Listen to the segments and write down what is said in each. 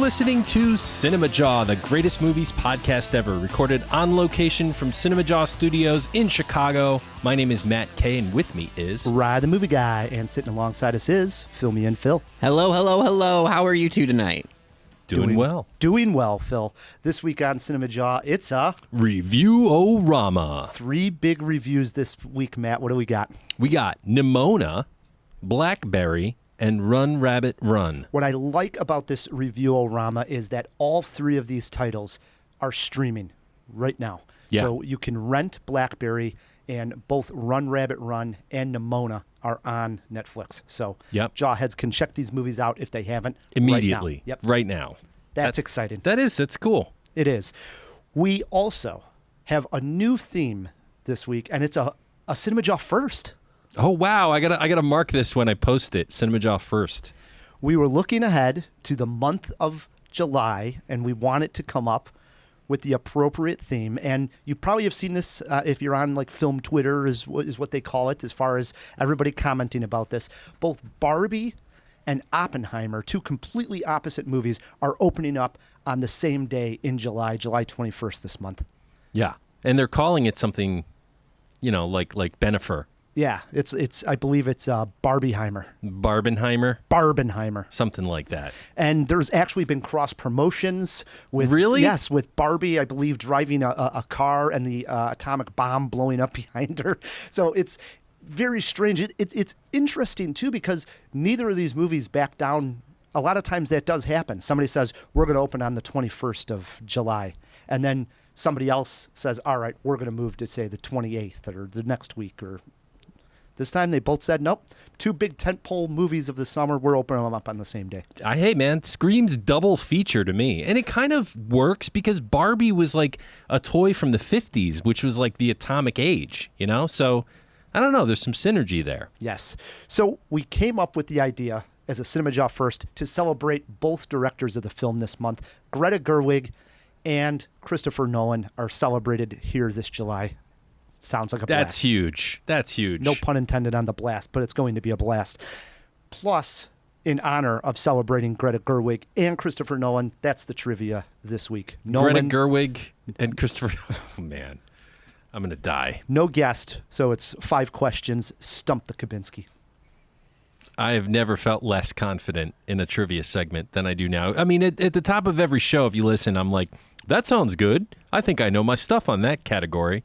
listening to CinemaJaw, the greatest movies podcast ever, recorded on location from CinemaJaw Studios in Chicago. My name is Matt Kay, and with me is... Rye the Movie Guy, and sitting alongside us is Fill Me In Phil. Hello, hello, hello. How are you two tonight? Doing well. Doing well, Phil. This week on CinemaJaw, it's a... Review-O-Rama. 3 big reviews this week, Matt. What do we got? We got Nimona, Blackberry, and Run Rabbit Run. What I like about this Review-O-Rama is that all 3 of these titles are streaming right now. Yeah. So you can rent Blackberry, and both Run Rabbit Run and Nimona are on Netflix. So Jawheads can check these movies out if they haven't. Immediately. Right now. Yep. Right now. That's exciting. That's cool. It is. We also have a new theme this week, and it's a CinemaJaw first. Oh, wow. I gotta mark this when I post it. CinemaJaw first. We were looking ahead to the month of July, and we want it to come up with the appropriate theme. And you probably have seen this if you're on like film Twitter is what they call it, as far as everybody commenting about this. Both Barbie and Oppenheimer, 2 completely opposite movies, are opening up on the same day in July 21st this month. Yeah. And they're calling it something, like Benifer. Yeah, it's. I believe it's Barbieheimer. Barbenheimer? Something like that. And there's actually been cross promotions with... Really? Yes, with Barbie, I believe, driving a car and the atomic bomb blowing up behind her. So it's very strange. It's interesting, too, because neither of these movies back down. A lot of times that does happen. Somebody says, we're going to open on the 21st of July. And then somebody else says, all right, we're going to move to, say, the 28th or the next week or... This time they both said, nope, 2 big tentpole movies of the summer, we're opening them up on the same day. Hey, man, screams double feature to me. And it kind of works because Barbie was like a toy from the 50s, which was like the atomic age, So, I don't know, there's some synergy there. Yes. So we came up with the idea as a CinemaJaw first to celebrate both directors of the film this month. Greta Gerwig and Christopher Nolan are celebrated here this July. Sounds like a blast. That's huge. No pun intended on the blast, but it's going to be a blast. Plus, in honor of celebrating Greta Gerwig and Christopher Nolan, that's the trivia this week. Greta Gerwig and Christopher... Oh, man. I'm going to die. No guest, so it's 5 questions. Stump the Kubinski. I have never felt less confident in a trivia segment than I do now. I mean, at the top of every show, if you listen, I'm like, that sounds good. I think I know my stuff on that category.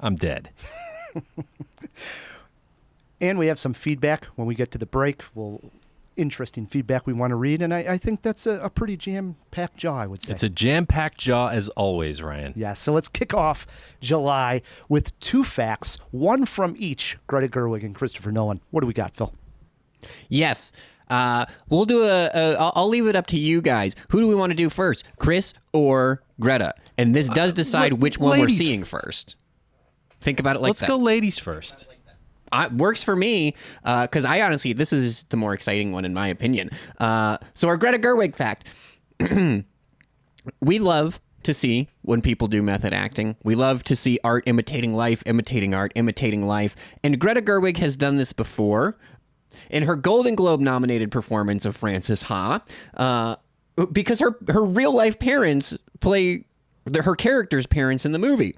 I'm dead. And we have some feedback when we get to the break. Interesting feedback we want to read, and I think that's a pretty jam-packed jaw, I would say. It's a jam-packed jaw as always, Ryan. Yeah, so let's kick off July with 2 facts, 1 from each, Greta Gerwig and Christopher Nolan. What do we got, Phil? Yes. We'll do I'll leave it up to you guys. Who do we want to do first, Chris or Greta? And this does decide which one we're seeing first. Think about it like that. Let's go ladies first. Works for me, because I honestly, this is the more exciting one in my opinion. So our Greta Gerwig fact. We love to see when people do method acting. We love to see art imitating life, imitating art, imitating life. And Greta Gerwig has done this before in her Golden Globe nominated performance of Frances Ha, because her real life parents play... her character's parents in the movie.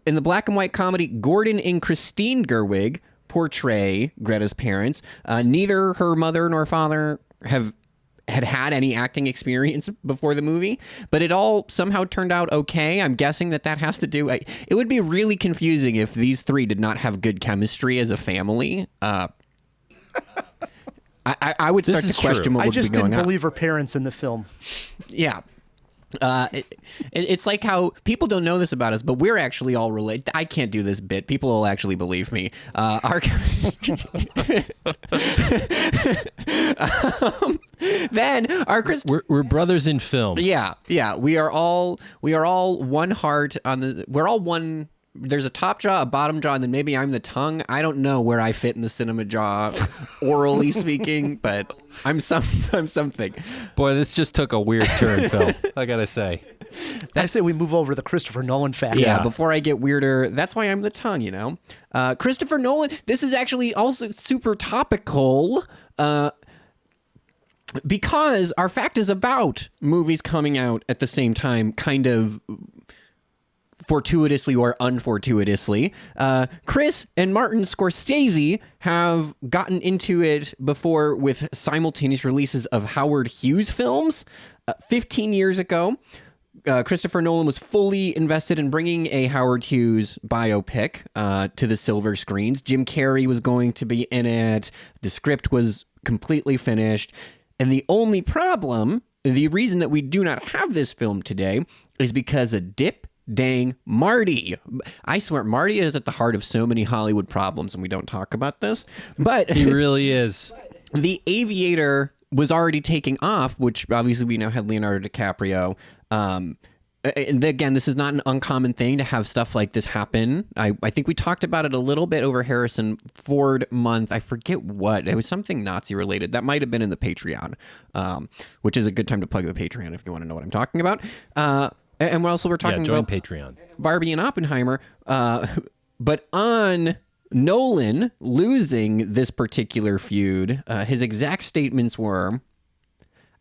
In the black and white comedy, Gordon and Christine Gerwig portray Greta's parents. Neither her mother nor father had any acting experience before the movie, but it all somehow turned out okay. I'm guessing that has to do... it would be really confusing if these 3 did not have good chemistry as a family. I would start to question what would be going on. I just didn't believe her parents in the film. Yeah. It's like how people don't know this about us, but we're actually all related. I can't do this bit. People will actually believe me. Then our we're brothers in film. Yeah. We are all one heart on the. We're all one. There's a top jaw, a bottom jaw, and then maybe I'm the tongue. I don't know where I fit in the CinemaJaw, orally speaking, but I'm something. Boy, this just took a weird turn, Phil. I gotta say. I say we move over to the Christopher Nolan fact. Yeah, before I get weirder, that's why I'm the tongue, Christopher Nolan, this is actually also super topical. because our fact is about movies coming out at the same time, kind of fortuitously or unfortuitously. Chris and Martin Scorsese have gotten into it before with simultaneous releases of Howard Hughes films. 15 years ago, Christopher Nolan was fully invested in bringing a Howard Hughes biopic to the silver screens. Jim Carrey was going to be in it. The script was completely finished. And the only problem, the reason that we do not have this film today, is because of dang Marty. I swear, Marty is at the heart of so many Hollywood problems, and we don't talk about this. But He really is. The Aviator was already taking off, which obviously we now had Leonardo DiCaprio. And again, this is not an uncommon thing to have stuff like this happen. I think we talked about it a little bit over Harrison Ford month. I forget what. It was something Nazi related. That might have been in the Patreon, which is a good time to plug the Patreon if you want to know what I'm talking about. And also we're talking join about Patreon. Barbie and Oppenheimer. But on Nolan losing this particular feud, his exact statements were,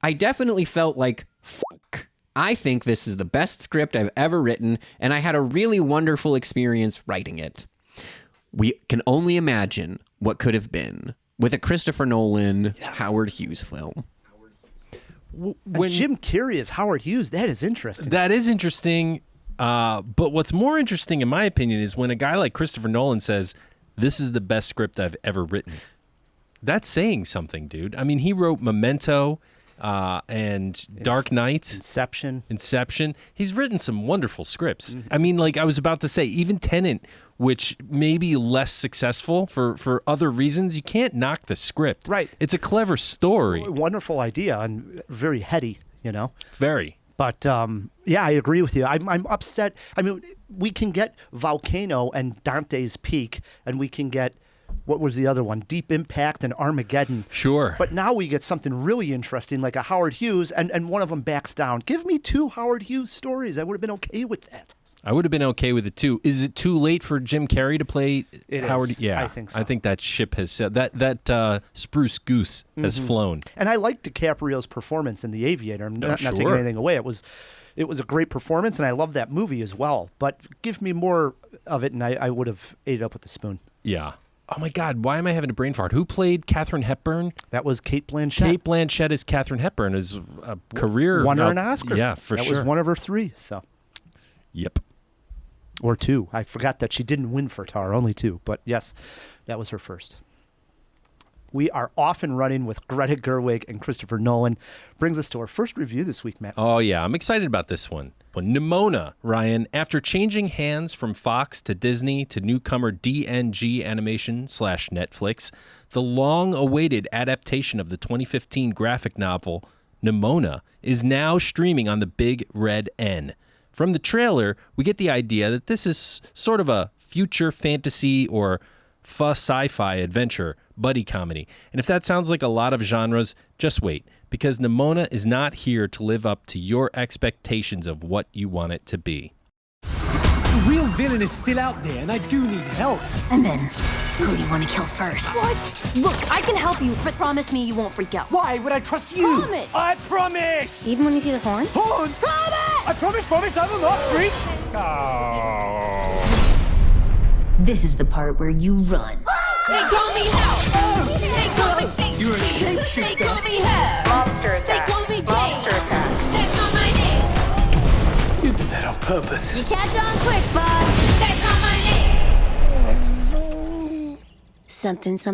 I definitely felt like, fuck. I think this is the best script I've ever written, and I had a really wonderful experience writing it. We can only imagine what could have been with a Christopher Nolan, Howard Hughes film. When Jim Carrey is Howard Hughes, that is interesting. That is interesting. But what's more interesting, in my opinion, is when a guy like Christopher Nolan says, this is the best script I've ever written. That's saying something, dude. I mean, he wrote Memento and Dark Knight. Inception. He's written some wonderful scripts. Mm-hmm. I mean, like I was about to say, even Tenet, which may be less successful for other reasons, you can't knock the script. Right. It's a clever story. Wonderful idea and very heady, you know? Very. But, yeah, I agree with you. I'm upset. I mean, we can get Volcano and Dante's Peak, and we can get, what was the other one? Deep Impact and Armageddon. Sure. But now we get something really interesting, like a Howard Hughes, and one of them backs down. Give me 2 Howard Hughes stories. I would have been okay with that. I would have been okay with it too. Is it too late for Jim Carrey to play Howard? Is. Yeah, I think so. I think that ship has sailed. That spruce goose has flown. And I liked DiCaprio's performance in The Aviator. I'm not sure. taking anything away. It was a great performance, and I love that movie as well. But give me more of it, and I would have ate it up with a spoon. Yeah. Oh my God, why am I having a brain fart? Who played Katharine Hepburn? That was Cate Blanchett. Cate Blanchett is Katharine Hepburn. Is a career won her an Oscar. Yeah, for that sure. That was one of her 3. So. Yep. Or 2. I forgot that she didn't win for Tar, only 2. But yes, that was her first. We are off and running with Greta Gerwig and Christopher Nolan. Brings us to our first review this week, Matt. Oh, yeah. I'm excited about this one. Nimona, Ryan, after changing hands from Fox to Disney to newcomer DNG Animation / Netflix, the long-awaited adaptation of the 2015 graphic novel Nimona is now streaming on the Big Red N. From the trailer, we get the idea that this is sort of a future fantasy or sci-fi adventure buddy comedy. And if that sounds like a lot of genres, just wait, because Nimona is not here to live up to your expectations of what you want it to be. The real villain is still out there, and I do need help. And then, who do you want to kill first? What? Look, I can help you, but promise me you won't freak out. Why would I trust you? Promise! I promise! Even when you see the horn? Horn! Promise! I promise, I will not freak. Oh. This is the part where you run. They call me Hell. They call me Stacy. You're a shapeshifter. They call me Hell. Monster attack. They call me Jane. Monster attack. That's not my name. You did that on purpose. You catch on quick, boss. That's not my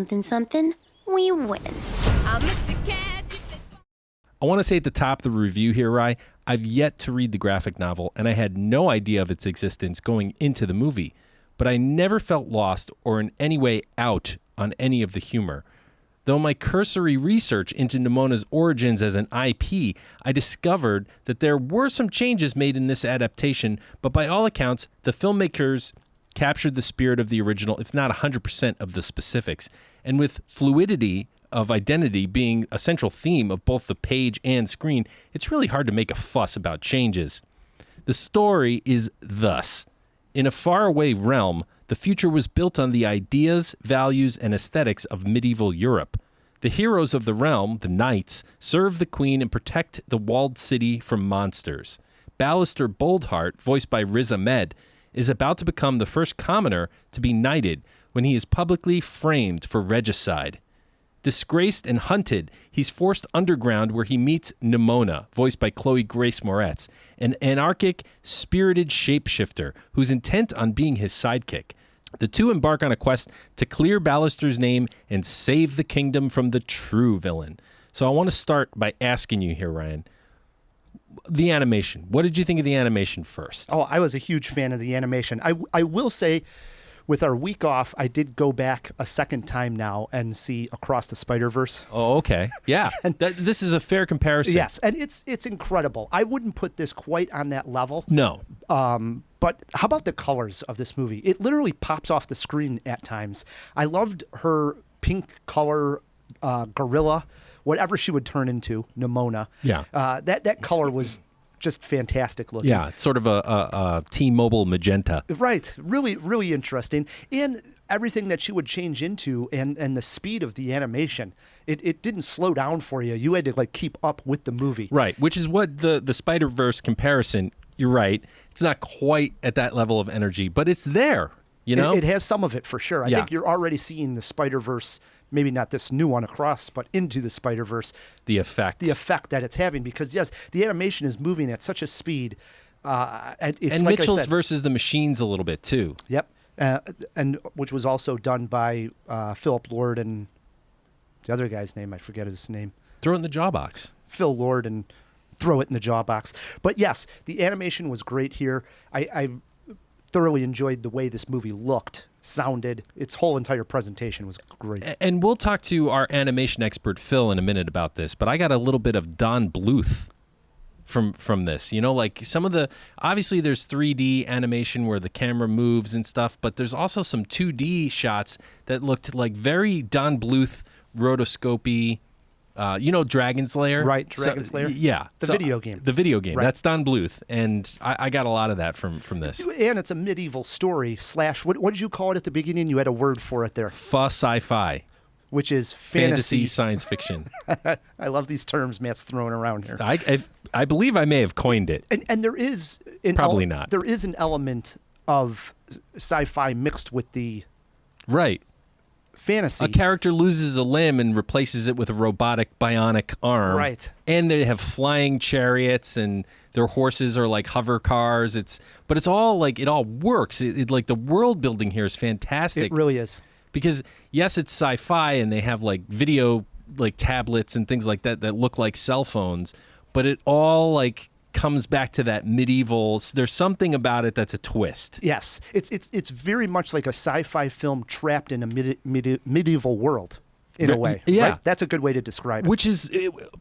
name. Something, we win. I'm Mr. Cat. I want to say at the top of the review here, Rye, I've yet to read the graphic novel, and I had no idea of its existence going into the movie. But I never felt lost or in any way out on any of the humor. Though my cursory research into Nimona's origins as an IP, I discovered that there were some changes made in this adaptation, but by all accounts, the filmmakers captured the spirit of the original, if not 100% of the specifics. And with fluidity of identity being a central theme of both the page and screen, it's really hard to make a fuss about changes. The story is thus. In a faraway realm, the future was built on the ideas, values, and aesthetics of medieval Europe. The heroes of the realm, the knights, serve the queen and protect the walled city from monsters. Ballister Boldheart, voiced by Riz Ahmed, is about to become the first commoner to be knighted when he is publicly framed for regicide. Disgraced and hunted, he's forced underground where he meets Nimona, voiced by Chloe Grace Moretz, an anarchic, spirited shapeshifter who's intent on being his sidekick. The two embark on a quest to clear Ballister's name and save the kingdom from the true villain. So I want to start by asking you here, Ryan, the animation. What did you think of the animation first? Oh, I was a huge fan of the animation. I will say, with our week off, I did go back a second time now and see Across the Spider-Verse. Oh, okay. Yeah. This is a fair comparison. Yes, and it's incredible. I wouldn't put this quite on that level. No. But how about the colors of this movie? It literally pops off the screen at times. I loved her pink color gorilla, whatever she would turn into, Nimona. Yeah. That color was just fantastic looking. Yeah, it's sort of a T-Mobile magenta. Right. Really, really interesting. And everything that she would change into and the speed of the animation, it didn't slow down for you. You had to like keep up with the movie. Right, which is what the Spider-Verse comparison, you're right, it's not quite at that level of energy, but it's there, you know? It has some of it for sure. I think you're already seeing the Spider-Verse, maybe not this new one Across, but into the Spider-Verse. The effect that it's having, because yes, the animation is moving at such a speed. And like Mitchell's versus the Machines a little bit too. Yep, and which was also done by Philip Lord and the other guy's name, I forget his name. Throw it in the jaw box. Phil Lord and throw it in the jaw box. But yes, the animation was great here. I thoroughly enjoyed the way this movie looked, sounded. Its whole entire presentation was great. And we'll talk to our animation expert Phil in a minute about this, but I got a little bit of Don Bluth from this. You know, like some of the, obviously there's 3D animation where the camera moves and stuff, but there's also some 2D shots that looked like very Don Bluth rotoscopy. You know Dragon Slayer? Right, Dragon Slayer? Yeah. The video game. The video game. Right. That's Don Bluth, and I got a lot of that from this. And it's a medieval story / what did you call it at the beginning? You had a word for it there. Sci-fi. Which is fantasy science fiction. I love these terms Matt's throwing around here. I believe I may have coined it. And there is probably not. There is an element of sci-fi mixed with the right fantasy. A character loses a limb and replaces it with a robotic bionic arm. Right. And they have flying chariots and their horses are like hover cars. But it's all like, it all works. It like the world building here is fantastic. It really is. Because yes, it's sci-fi and they have like video like tablets and things like that look like cell phones, but it all like comes back to that medieval. There's something about it that's a twist. Yes, it's very much like a sci-fi film trapped in a medieval world in a way. Yeah, right? That's a good way to describe it. Which is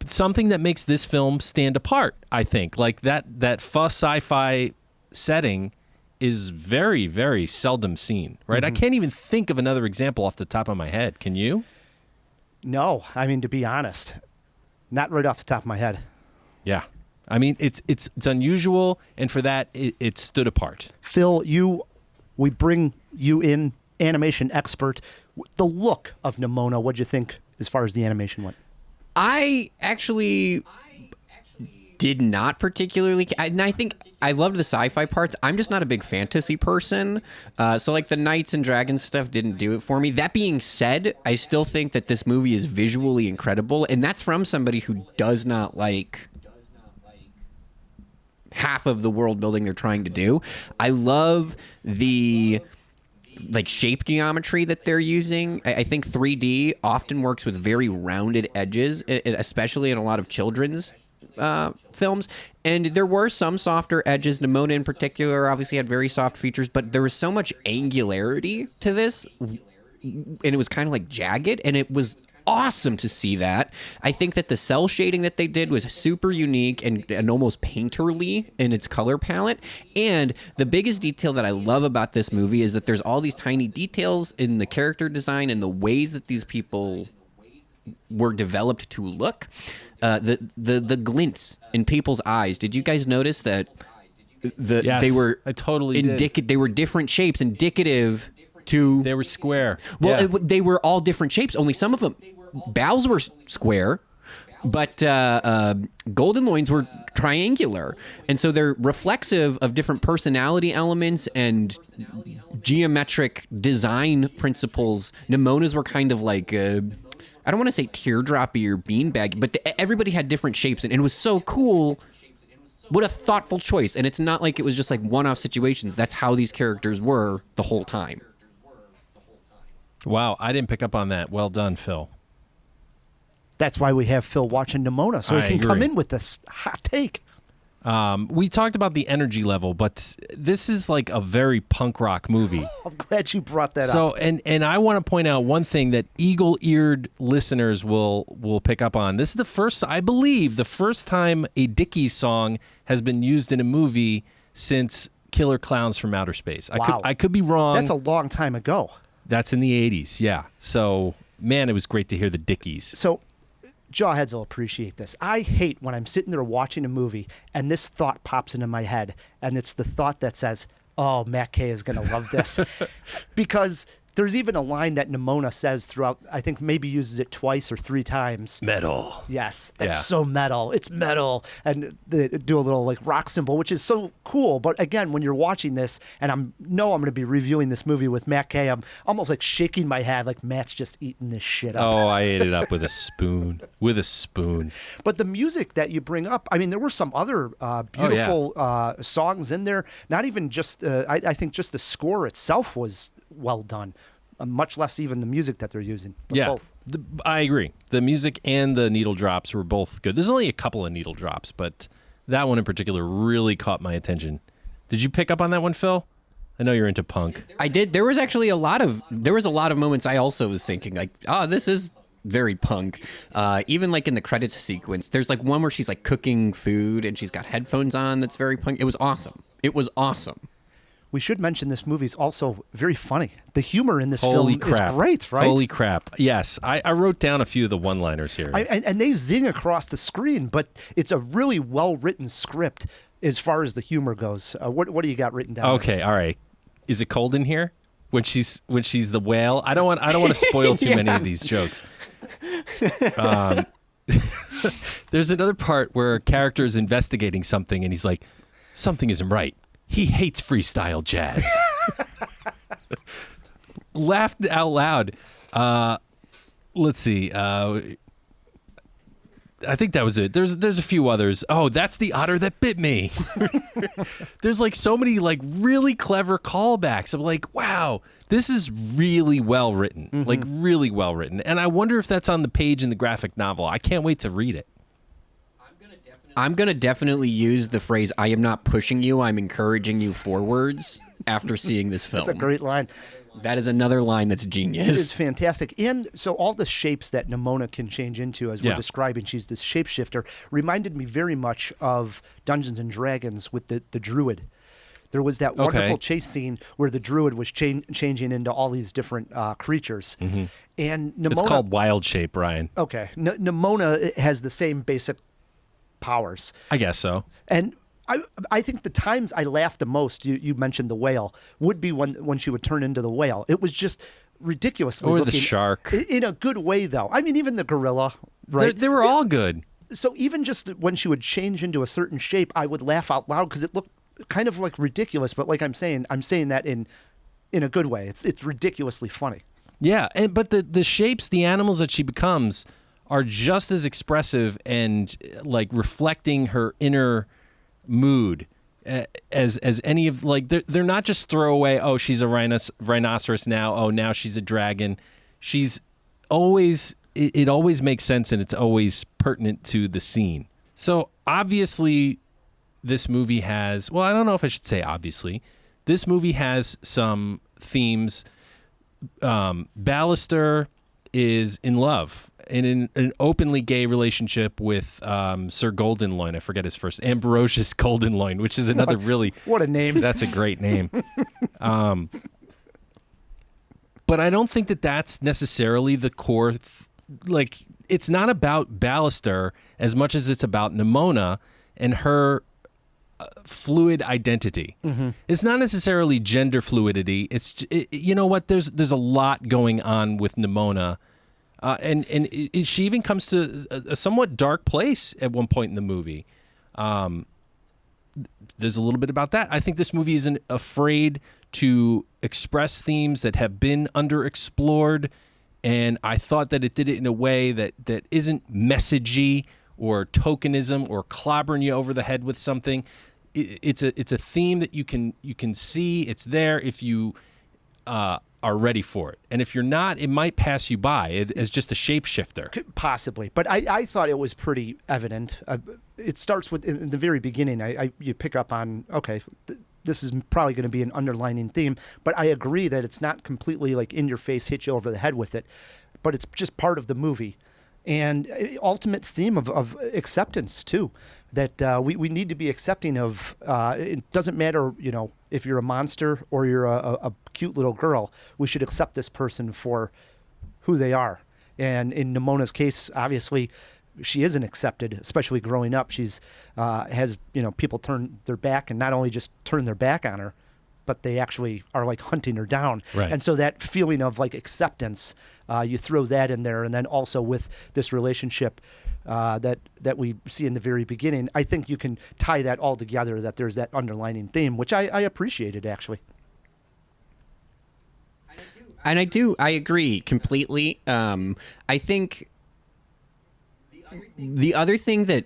something that makes this film stand apart. I think like that fuss sci-fi setting is very, very seldom seen. Right? I can't even think of another example off the top of my head. Can you? No, I mean, to be honest, not right off the top of my head. Yeah. I mean, it's unusual, and for that, it stood apart. Phil, we bring you in, animation expert. The look of Nimona, what'd you think as far as the animation went? I actually did not particularly, and I think I loved the sci-fi parts. I'm just not a big fantasy person, so like the knights and dragons stuff didn't do it for me. That being said, I still think that this movie is visually incredible, and that's from somebody who does not like half of the world building they're trying to do. I love the like shape geometry that they're using. I think 3D often works with very rounded edges, especially in a lot of children's films. And there were some softer edges. Nimona in particular obviously had very soft features, but there was so much angularity to this, and it was kind of like jagged, and it was awesome to see that. I think that the cell shading that they did was super unique and almost painterly in its color palette. And the biggest detail that I love about this movie is that there's all these tiny details in the character design and the ways that these people were developed to look. The glints in people's eyes. Did you guys notice that Yes, they were I totally did. They were different shapes, indicative to They were square. well, Yeah. they were all different shapes. Only some of them bows were square, but golden loins were triangular. And so they're reflexive of different personality elements and geometric design principles. Nimona's were kind of like, I don't want to say teardroppy or beanbag, but everybody had different shapes. And it was so cool. What a thoughtful choice. And it's not like it was just like one-off situations. That's how these characters were the whole time. Wow, I didn't pick up on that. Well done, Phil. That's why we have Phil watching Nimona, so he can come in with this hot take. We talked about the energy level, but this is like a very punk rock movie. I'm glad you brought that up. So, and I want to point out one thing that eagle-eared listeners will pick up on. This is the first, I believe, the first time a Dickies song has been used in a movie since Killer Clowns from Outer Space. Wow. I could be wrong. That's a long time ago. That's in the 80s, yeah. So, man, it was great to hear the Dickies. So, Jawheads will appreciate this. I hate when I'm sitting there watching a movie and this thought pops into my head, and it's the thought that says, oh, Matt Kay is going to love this. Because there's even a line that Nimona says throughout, I think maybe uses it twice or 3 times. Metal. Yes, that's so metal. It's metal. And they do a little like rock symbol, which is so cool. But again, when you're watching this, and I'm going to be reviewing this movie with Matt Kay, I'm almost like shaking my head like Matt's just eating this shit up. Oh, I ate it up with a spoon. With a spoon. But the music that you bring up, I mean, there were some other beautiful songs in there. Not even just, I think just the score itself was well done. Much less even the music that they're using. Both. I agree. The music and the needle drops were both good. There's only a couple of needle drops, but that one in particular really caught my attention. Did you pick up on that one, Phil? I know you're into punk. I did. There was actually a lot of moments I also was thinking like, oh, this is very punk. Even like in the credits sequence, there's like one where she's like cooking food and she's got headphones on. That's very punk. It was awesome. We should mention this movie's also very funny. The humor in this Holy film crap. is great, right? Holy crap. Yes. I wrote down a few of the one-liners here. And they zing across the screen, but it's a really well-written script as far as the humor goes. What do you got written down? Okay, all right. Is it cold in here? When she's the whale? I don't want to spoil too many of these jokes. There's another part where a character is investigating something and he's like, something isn't right. He hates freestyle jazz. Laughed out loud. Let's see. I think that was it. There's a few others. Oh, that's the otter that bit me. There's like so many like really clever callbacks. I'm like, wow, this is really well written. Mm-hmm. Like really well written. And I wonder if that's on the page in the graphic novel. I can't wait to read it. I'm going to definitely use the phrase, I am not pushing you, I'm encouraging you forwards after seeing this film. That's a great line. That is another line that's genius. It is fantastic. And so all the shapes that Nimona can change into, as we're describing, she's this shapeshifter, reminded me very much of Dungeons & Dragons with the druid. There was that wonderful chase scene where the druid was changing into all these different creatures. Mm-hmm. And Nimona... It's called Wild Shape, Ryan. Okay. Nimona has the same basic powers. I guess so. And I think the times I laughed the most, you mentioned the whale, would be when she would turn into the whale. It was just ridiculously or looking. The shark. In a good way, though. I mean, even the gorilla, right? They were all good. So even just when she would change into a certain shape, I would laugh out loud because it looked kind of like ridiculous. But like I'm saying that in a good way. It's ridiculously funny. Yeah, but the shapes, the animals that she becomes are just as expressive and like reflecting her inner mood as any of, like, they're not just throwaway, oh, she's a rhinoceros now, oh, now she's a dragon. She's always, it always makes sense and it's always pertinent to the scene. So obviously this movie has, well, I don't know if I should say obviously, this movie has some themes. Ballister is in love in an openly gay relationship with Sir Goldenloin. I forget his first. Ambrosius Goldenloin, which is another really... What a name. That's a great name. But I don't think that that's necessarily the core... like, it's not about Ballister as much as it's about Nimona and her fluid identity. Mm-hmm. It's not necessarily gender fluidity. It's you know what? There's a lot going on with Nimona She even comes to a somewhat dark place at one point in the movie. There's a little bit about that. I think this movie isn't afraid to express themes that have been underexplored, and I thought that it did it in a way that isn't messagey or tokenism or clobbering you over the head with something. It's a theme that you can see. It's there if you are ready for it, and if you're not, it might pass you by as just a shapeshifter. Possibly, but I thought it was pretty evident. It starts with in the very beginning. You pick up on this is probably going to be an underlining theme, but I agree that it's not completely like in your face, hit you over the head with it, but it's just part of the movie. And ultimate theme of acceptance too, that we need to be accepting of. It doesn't matter, if you're a monster or you're a cute little girl. We should accept this person for who they are. And in Nimona's case, obviously, she isn't accepted, especially growing up. She's has people turn their back, and not only just turn their back on her, but they actually are like hunting her down. Right. And so that feeling of like acceptance, you throw that in there, and then also with this relationship that we see in the very beginning, I think you can tie that all together, that there's that underlining theme, which I appreciated actually. And I agree completely. I think the other thing that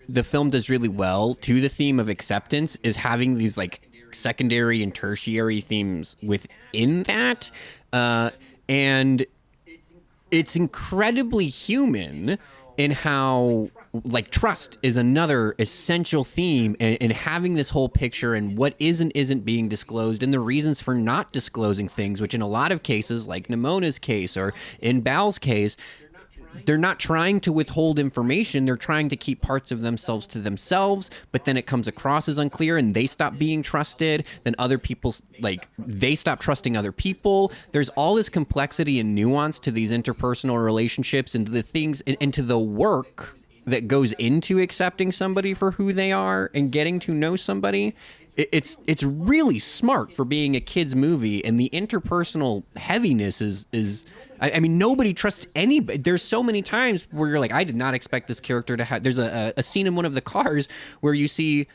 the film does really well to the theme of acceptance is having these like secondary and tertiary themes within that. And it's incredibly human in how like trust is another essential theme, and having this whole picture and what is and isn't being disclosed and the reasons for not disclosing things, which in a lot of cases, like Nimona's case or in Bal's case, they're not trying to withhold information. They're trying to keep parts of themselves to themselves, but then it comes across as unclear and they stop being trusted. Then other people, they stop trusting other people. There's all this complexity and nuance to these interpersonal relationships and to the things and to the work that goes into accepting somebody for who they are and getting to know somebody. It's really smart for being a kid's movie, and the interpersonal heaviness is I mean, nobody trusts anybody. There's so many times where you're like, I did not expect this character to have. There's a scene in one of the cars where you see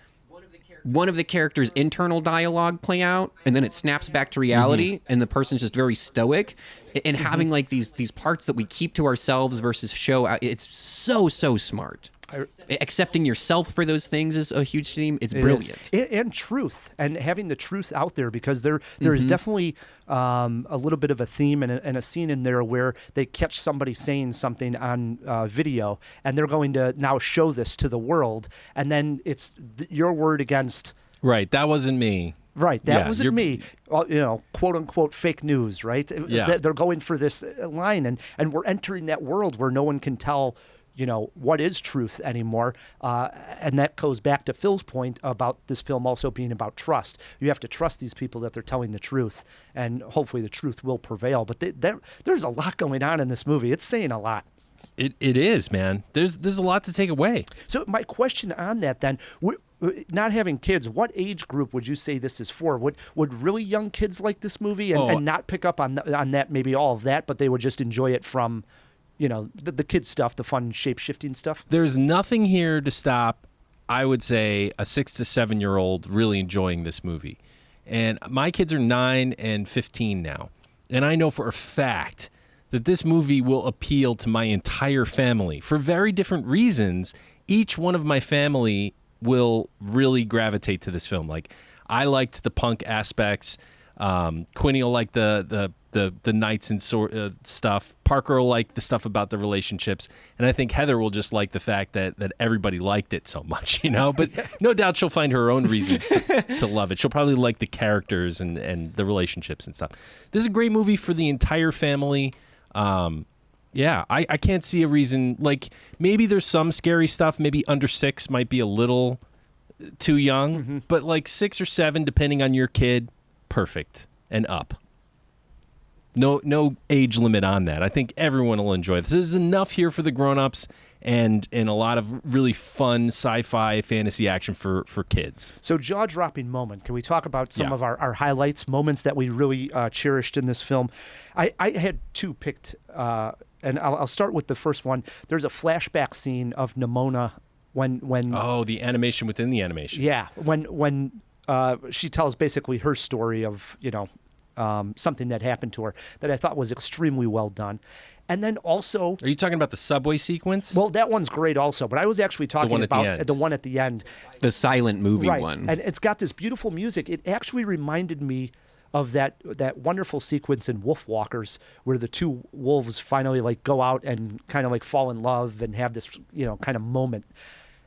one of the characters' internal dialogue play out, and then it snaps back to reality, and the person's just very stoic. And having like these parts that we keep to ourselves versus show out, it's so smart. Accepting yourself for those things is a huge theme. It's brilliant. And truth, and having the truth out there, because there is definitely a little bit of a theme and a scene in there where they catch somebody saying something on video, and they're going to now show this to the world, and then it's your word against. Right, that wasn't me. Right, that wasn't me. Quote unquote fake news. Right. Yeah. They're going for this line, and we're entering that world where no one can tell what is truth anymore. And that goes back to Phil's point about this film also being about trust. You have to trust these people that they're telling the truth, and hopefully the truth will prevail. But there's a lot going on in this movie. It's saying a lot. It is, man. There's a lot to take away. So my question on that then, not having kids, what age group would you say this is for? Would really young kids like this movie and not pick up on that, maybe all of that, but they would just enjoy it from the kids stuff, the fun shape-shifting stuff? There's nothing here to stop, I would say, a 6 to 7 year old really enjoying this movie. And my kids are 9 and 15 now. And I know for a fact that this movie will appeal to my entire family for very different reasons. Each one of my family will really gravitate to this film. Like, I liked the punk aspects. Quinny will like the knights and stuff. Parker will like the stuff about the relationships, and I think Heather will just like the fact that everybody liked it so much, But no doubt she'll find her own reasons to love it. She'll probably like the characters and the relationships and stuff. This is a great movie for the entire family. I can't see a reason. Like, maybe there's some scary stuff. Maybe under 6 might be a little too young, but like 6 or 7, depending on your kid, perfect and up. No age limit on that. I think everyone will enjoy this. There's enough here for the grown-ups and a lot of really fun sci-fi fantasy action for kids. So, jaw-dropping moment. Can we talk about some of our highlights, moments that we really cherished in this film? I had 2 picked and I'll start with the first one. There's a flashback scene of Nimona when Oh, the animation within the animation. yeah, when she tells basically her story of something that happened to her that I thought was extremely well done. And then also, Are you talking about the subway sequence? well, that one's great also, but I was actually talking one at the about end. the one at the end. The silent movie Right. one. And it's got this beautiful music. It actually reminded me of that wonderful sequence in Wolf Walkers where the two wolves finally like go out and kind of like fall in love and have this, kind of moment.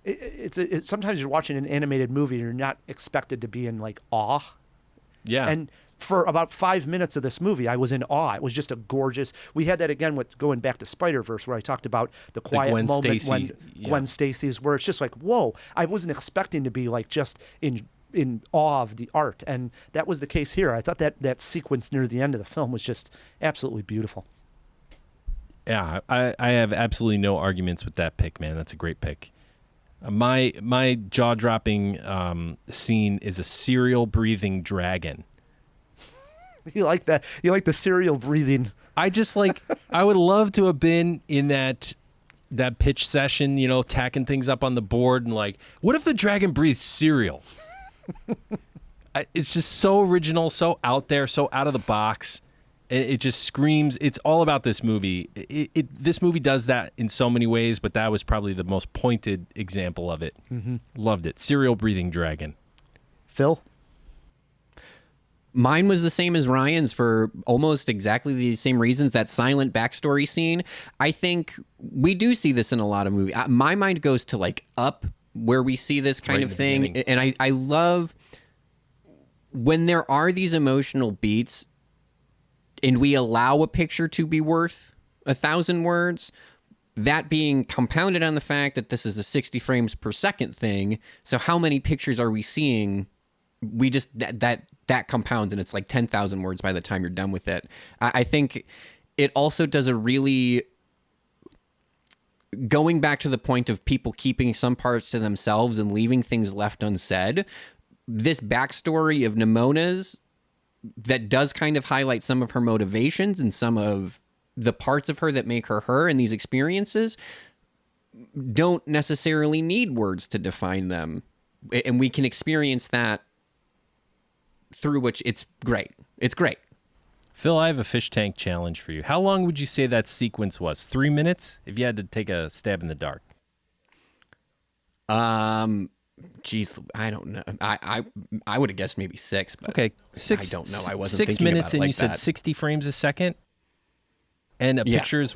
It's sometimes you're watching an animated movie and you're not expected to be in like awe. Yeah. And for about 5 minutes of this movie, I was in awe. It was just a gorgeous. We had that again with going back to Spider-Verse, where I talked about the quiet Gwen moment Stacy, when yeah. Gwen Stacy's, where it's just like, whoa! I wasn't expecting to be like just in awe of the art, and that was the case here. I thought that sequence near the end of the film was just absolutely beautiful. Yeah, I have absolutely no arguments with that pick, man. That's a great pick. My jaw-dropping scene is a cereal breathing dragon. You like that? You like the cereal breathing? I just like. I would love to have been in that pitch session, tacking things up on the board and like, what if the dragon breathes cereal? It's just so original, so out there, so out of the box. It just screams. It's all about this movie. This movie does that in so many ways, but that was probably the most pointed example of it. Mm-hmm. Loved it. Cereal breathing dragon. Phil? Mine was the same as Ryan's for almost exactly the same reasons. That silent backstory scene. I think we do see this in a lot of movies. My mind goes to like Up, where we see this kind of thing. And I love when there are these emotional beats and we allow a picture to be worth 1,000 words, that being compounded on the fact that this is a 60 frames per second thing. So how many pictures are we seeing? We just, that compounds and it's like 10,000 words by the time you're done with it. I think it also does a really, going back to the point of people keeping some parts to themselves and leaving things left unsaid, this backstory of Nimona's that does kind of highlight some of her motivations and some of the parts of her that make her her, and these experiences don't necessarily need words to define them. And we can experience that through which it's great. It's great. Phil, I have a fish tank challenge for you. How long would you say that sequence was? 3 minutes? If you had to take a stab in the dark. Geez, I don't know. I would have guessed maybe 6, but Okay, I don't know. I wasn't 6 thinking minutes, about it and like you said that. 60 frames a second, and a Yeah. picture's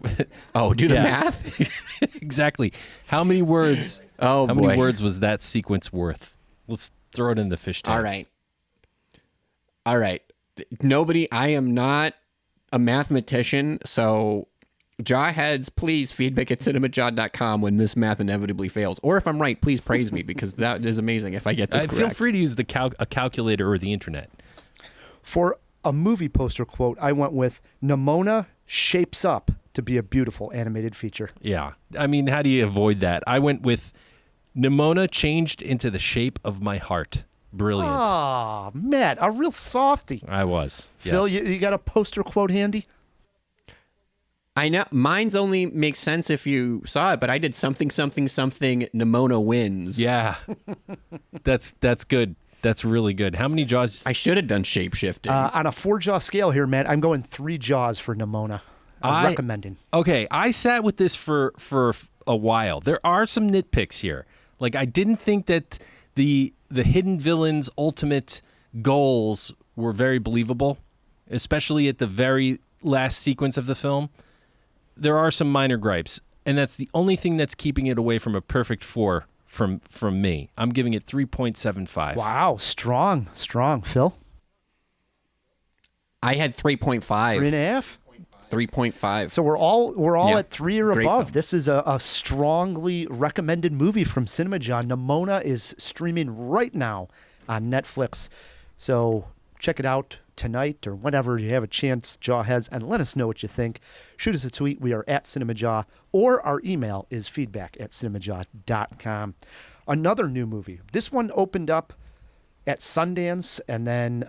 Oh, do the Yeah. math? exactly. How many words? Oh, how boy. many words was that sequence worth? Let's throw it in the fish tank. All right. Nobody, I am not a mathematician, so jawheads, please feedback at cinemajaw.com when this math inevitably fails. Or if I'm right, please praise me, because that is amazing if I get this correct. Feel free to use a calculator or the internet. For a movie poster quote, I went with Nimona shapes up to be a beautiful animated feature. Yeah. I mean, how do you avoid that? I went with Nimona changed into the shape of my heart. Brilliant. Ah, Matt, a real softie. I was. Phil, yes. you got a poster quote handy? I know mine's only makes sense if you saw it, but I did something Nimona wins. Yeah. That's good. That's really good. How many jaws? I should have done shapeshifting. On a 4-jaw scale here, Matt, I'm going 3 jaws for Nimona. I'm recommending. Okay, I sat with this for a while. There are some nitpicks here. Like, I didn't think that the hidden villain's ultimate goals were very believable, especially at the very last sequence of the film. There are some minor gripes, and that's the only thing that's keeping it away from a perfect 4 from me. I'm giving it 3.75. Wow, strong. Phil? I had 3.5. 3.5? 3.5. So we're all Yeah. at 3 or Great above. film. This is a strongly recommended movie from CinemaJaw. Nimona is streaming right now on Netflix. So check it out tonight or whenever you have a chance, Jawheads, and let us know what you think. Shoot us a tweet. We are at CinemaJaw, or our email is feedback@cinemajaw.com. Another new movie. This one opened up at Sundance and then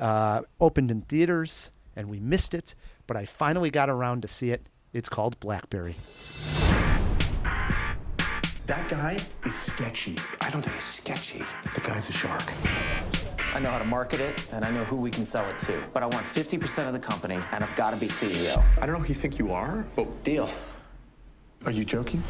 opened in theaters, and we missed it, but I finally got around to see it. It's called Blackberry. That guy is sketchy. I don't think he's sketchy. The guy's a shark. I know how to market it, and I know who we can sell it to. But I want 50% of the company, and I've got to be CEO. I don't know who you think you are, but deal. Are you joking?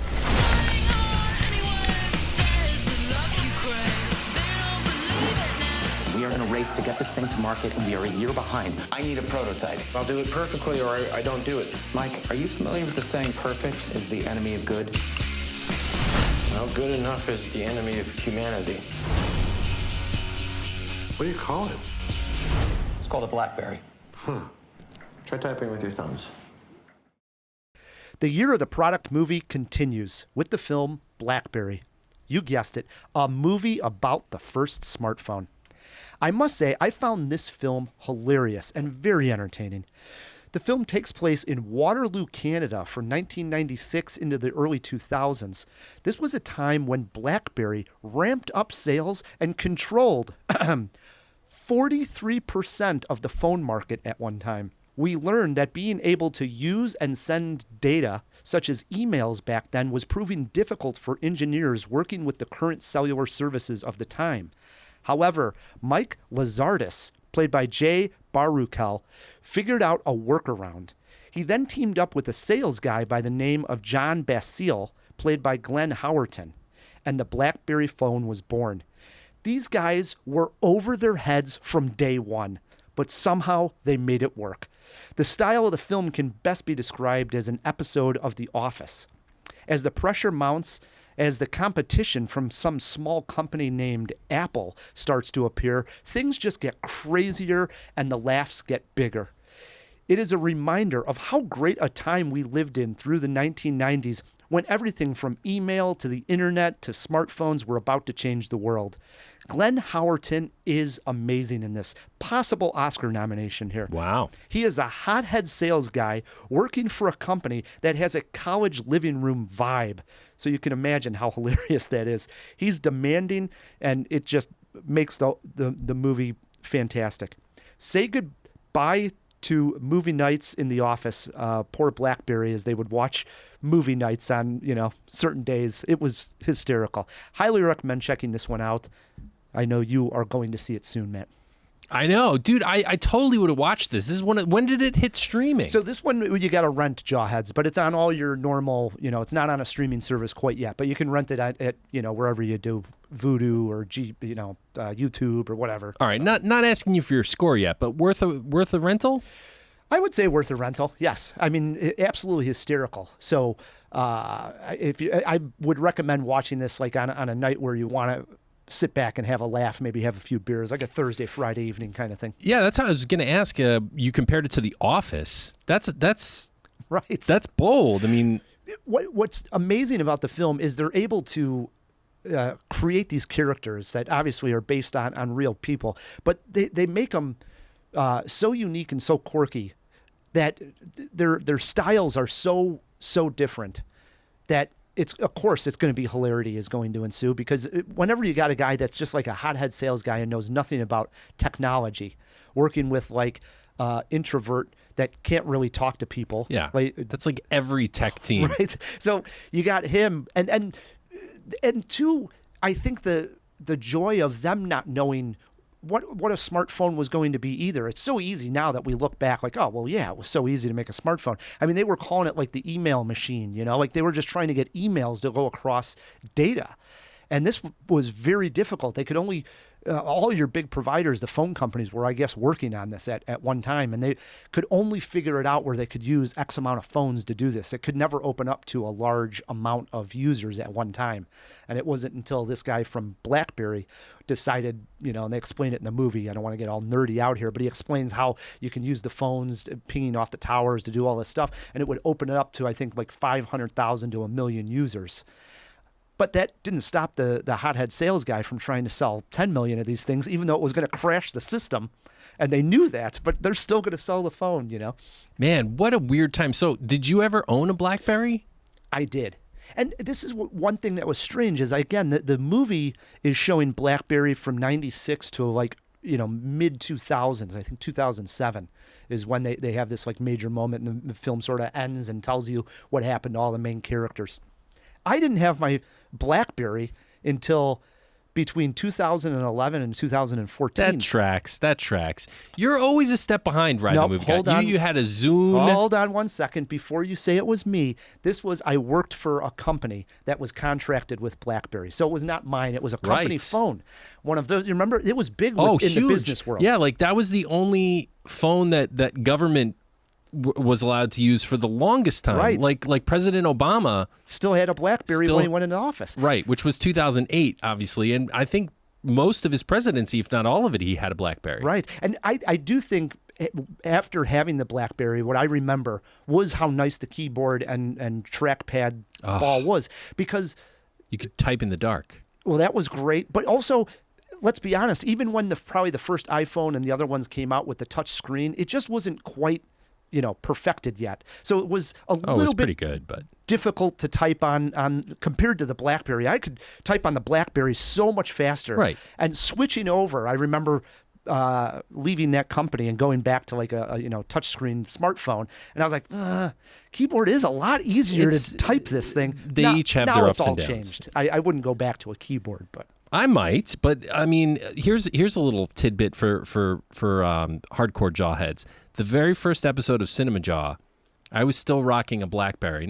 We are in a race to get this thing to market, and we are a year behind. I need a prototype. I'll do it perfectly, or I don't do it. Mike, are you familiar with the saying, perfect is the enemy of good? Well, good enough is the enemy of humanity. What do you call it? It's called a Blackberry. Try typing with your thumbs. The year of the product movie continues with the film Blackberry. You guessed it, a movie about the first smartphone. I must say, I found this film hilarious and very entertaining. The film takes place in Waterloo, Canada from 1996 into the early 2000s. This was a time when BlackBerry ramped up sales and controlled 43% of the phone market at one time. We learned that being able to use and send data, such as emails back then, was proving difficult for engineers working with the current cellular services of the time. However, Mike Lazardis, played by Jay Baruchel, figured out a workaround. He then teamed up with a sales guy by the name of John Basile, played by Glenn Howerton, and the BlackBerry phone was born. These guys were over their heads from day one, but somehow they made it work. The style of the film can best be described as an episode of The Office. As the pressure mounts, as the competition from some small company named Apple starts to appear, things just get crazier and the laughs get bigger. It is a reminder of how great a time we lived in through the 1990s when everything from email to the internet to smartphones were about to change the world. Glenn Howerton is amazing in this. Possible Oscar nomination here. Wow. He is a hothead sales guy working for a company that has a college living room vibe. So you can imagine how hilarious that is. He's demanding, and it just makes the movie fantastic. Say goodbye to movie nights in the office. Poor BlackBerry, as they would watch movie nights on certain days. It was hysterical. Highly recommend checking this one out. I know you are going to see it soon, Matt. I know, dude. I totally would have watched this. This is when did it hit streaming? So this one you got to rent Jawheads, but it's on all your normal. It's not on a streaming service quite yet, but you can rent it at wherever you do Vudu or YouTube or whatever. All right, not asking you for your score yet, but worth a rental. I would say worth a rental. Yes, I mean absolutely hysterical. So I would recommend watching this like on a night where you want to sit back and have a laugh, maybe have a few beers, like a Thursday, Friday evening kind of thing. Yeah, that's how I was going to ask. You compared it to The Office. That's right. That's bold. I mean, what's amazing about the film is they're able to create these characters that obviously are based on real people, but they make them so unique and so quirky that their styles are so different that of course it's going to be hilarity is going to ensue, because whenever you got a guy that's just like a hothead sales guy and knows nothing about technology, working with like introvert that can't really talk to people. Yeah, like, that's like every tech team. Right. So you got him and two, I think the joy of them not knowing what a smartphone was going to be either. It's so easy now that we look back like, oh, well, yeah, it was so easy to make a smartphone. I mean, they were calling it like the email machine, like they were just trying to get emails to go across data. And this was very difficult. They could only, all your big providers, the phone companies were, I guess, working on this at one time, and they could only figure it out where they could use X amount of phones to do this. It could never open up to a large amount of users at one time. And it wasn't until this guy from BlackBerry decided, and they explain it in the movie. I don't want to get all nerdy out here, but he explains how you can use the phones pinging off the towers to do all this stuff, and it would open it up to, I think, like 500,000 to 1 million users. But that didn't stop the hothead sales guy from trying to sell 10 million of these things, even though it was going to crash the system. And they knew that, but they're still going to sell the phone, Man, what a weird time. So did you ever own a BlackBerry? I did. And this is one thing that was strange is, again, the movie is showing BlackBerry from 96 to like mid 2000s. I think 2007 is when they have this like major moment, and the film sort of ends and tells you what happened to all the main characters. I didn't have my BlackBerry until between 2011 and 2014. That tracks. You're always a step behind, Ryan, the movie guy. Hold on. You had a Zune. Hold on 1 second before you say it was me. I worked for a company that was contracted with BlackBerry. So it was not mine. It was a company Right. phone. One of those, you remember? It was big in huge. the business world. Yeah, like that was the only phone that government was allowed to use for the longest time. Right. Like President Obama Still had a BlackBerry when he went into office. Right, which was 2008, obviously. And I think most of his presidency, if not all of it, he had a BlackBerry. Right. And I do think after having the BlackBerry, what I remember was how nice the keyboard and trackpad ball was. Because you could type in the dark. Well, that was great. But also, let's be honest, even when probably the first iPhone and the other ones came out with the touch screen, it just wasn't quite perfected yet. So it was a little bit pretty good, but difficult to type on compared to the BlackBerry. I could type on the BlackBerry so much faster. Right. And switching over, I remember leaving that company and going back to like a touchscreen smartphone, and I was like, keyboard is a lot easier to type this thing. They each have their ups and downs. Now it's all changed. I wouldn't go back to a keyboard, but I might. But I mean, here's a little tidbit for hardcore jawheads. The very first episode of CinemaJaw, I was still rocking a BlackBerry.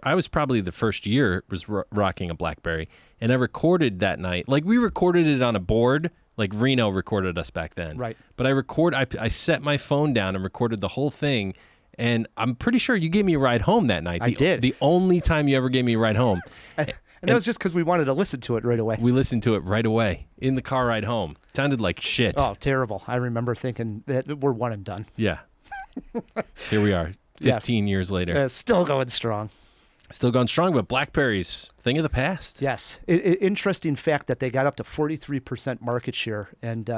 I was probably the first year was rocking a BlackBerry, and I recorded that night. Like we recorded it on a board. Like Reno recorded us back then. Right. But I set my phone down and recorded the whole thing, and I'm pretty sure you gave me a ride home that night. I did. The only time you ever gave me a ride home. And that was just because we wanted to listen to it right away. We listened to it right away in the car ride home. Sounded like shit. Oh, terrible. I remember thinking that we're one and done. Yeah. Here we are, 15 years later. Still going strong. Still going strong, but BlackBerry's thing of the past. Yes. Interesting fact that they got up to 43% market share, and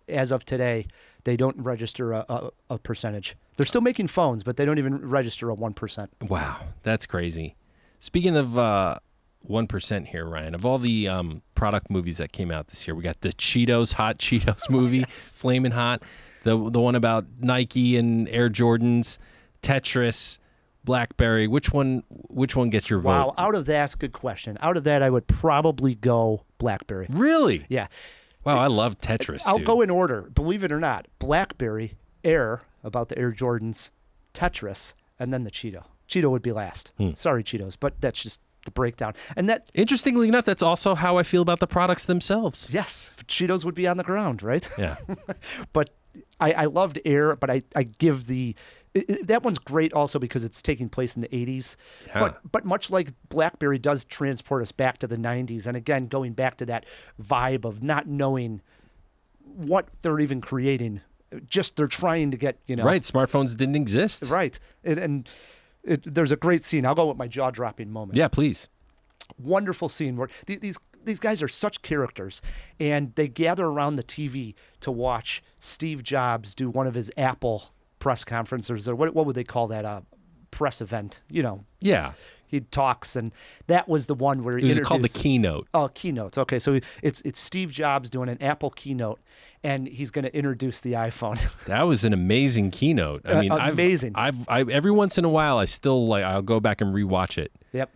as of today, they don't register a percentage. They're still making phones, but they don't even register a 1%. Wow, that's crazy. Speaking of 1% here, Ryan, of all the product movies that came out this year, we got the Hot Cheetos movie, Flamin' Hot, the one about Nike and Air Jordans, Tetris, BlackBerry. Which one gets your vote? Wow, out of that's a good question. Out of that, I would probably go BlackBerry. Really? Yeah. Wow, I love Tetris, I'll dude. go in order. Believe it or not, BlackBerry, Air, about the Air Jordans, Tetris, and then the Cheeto. Cheeto would be last. Sorry, Cheetos, but that's just the breakdown. And that, interestingly enough, that's also how I feel about the products themselves. yes, Cheetos would be on the ground, right? Yeah. But I loved Air, but I give that one's great also because it's taking place in the 80s. Yeah. But much like BlackBerry does transport us back to the 90s, and again, going back to that vibe of not knowing what they're even creating. Just they're trying to get, Right, smartphones didn't exist. Right. There's a great scene. I'll go with my jaw-dropping moment. Yeah, please. Wonderful scene where these guys are such characters, and they gather around the TV to watch Steve Jobs do one of his Apple press conferences, or what would they call that? Press event, Yeah. He talks, and that was the one where he It was called the keynote. Oh, keynote. Okay, so it's Steve Jobs doing an Apple keynote, and he's going to introduce the iPhone. That was an amazing keynote. I mean, amazing. I've every once in a while, I'll go back and rewatch it. Yep.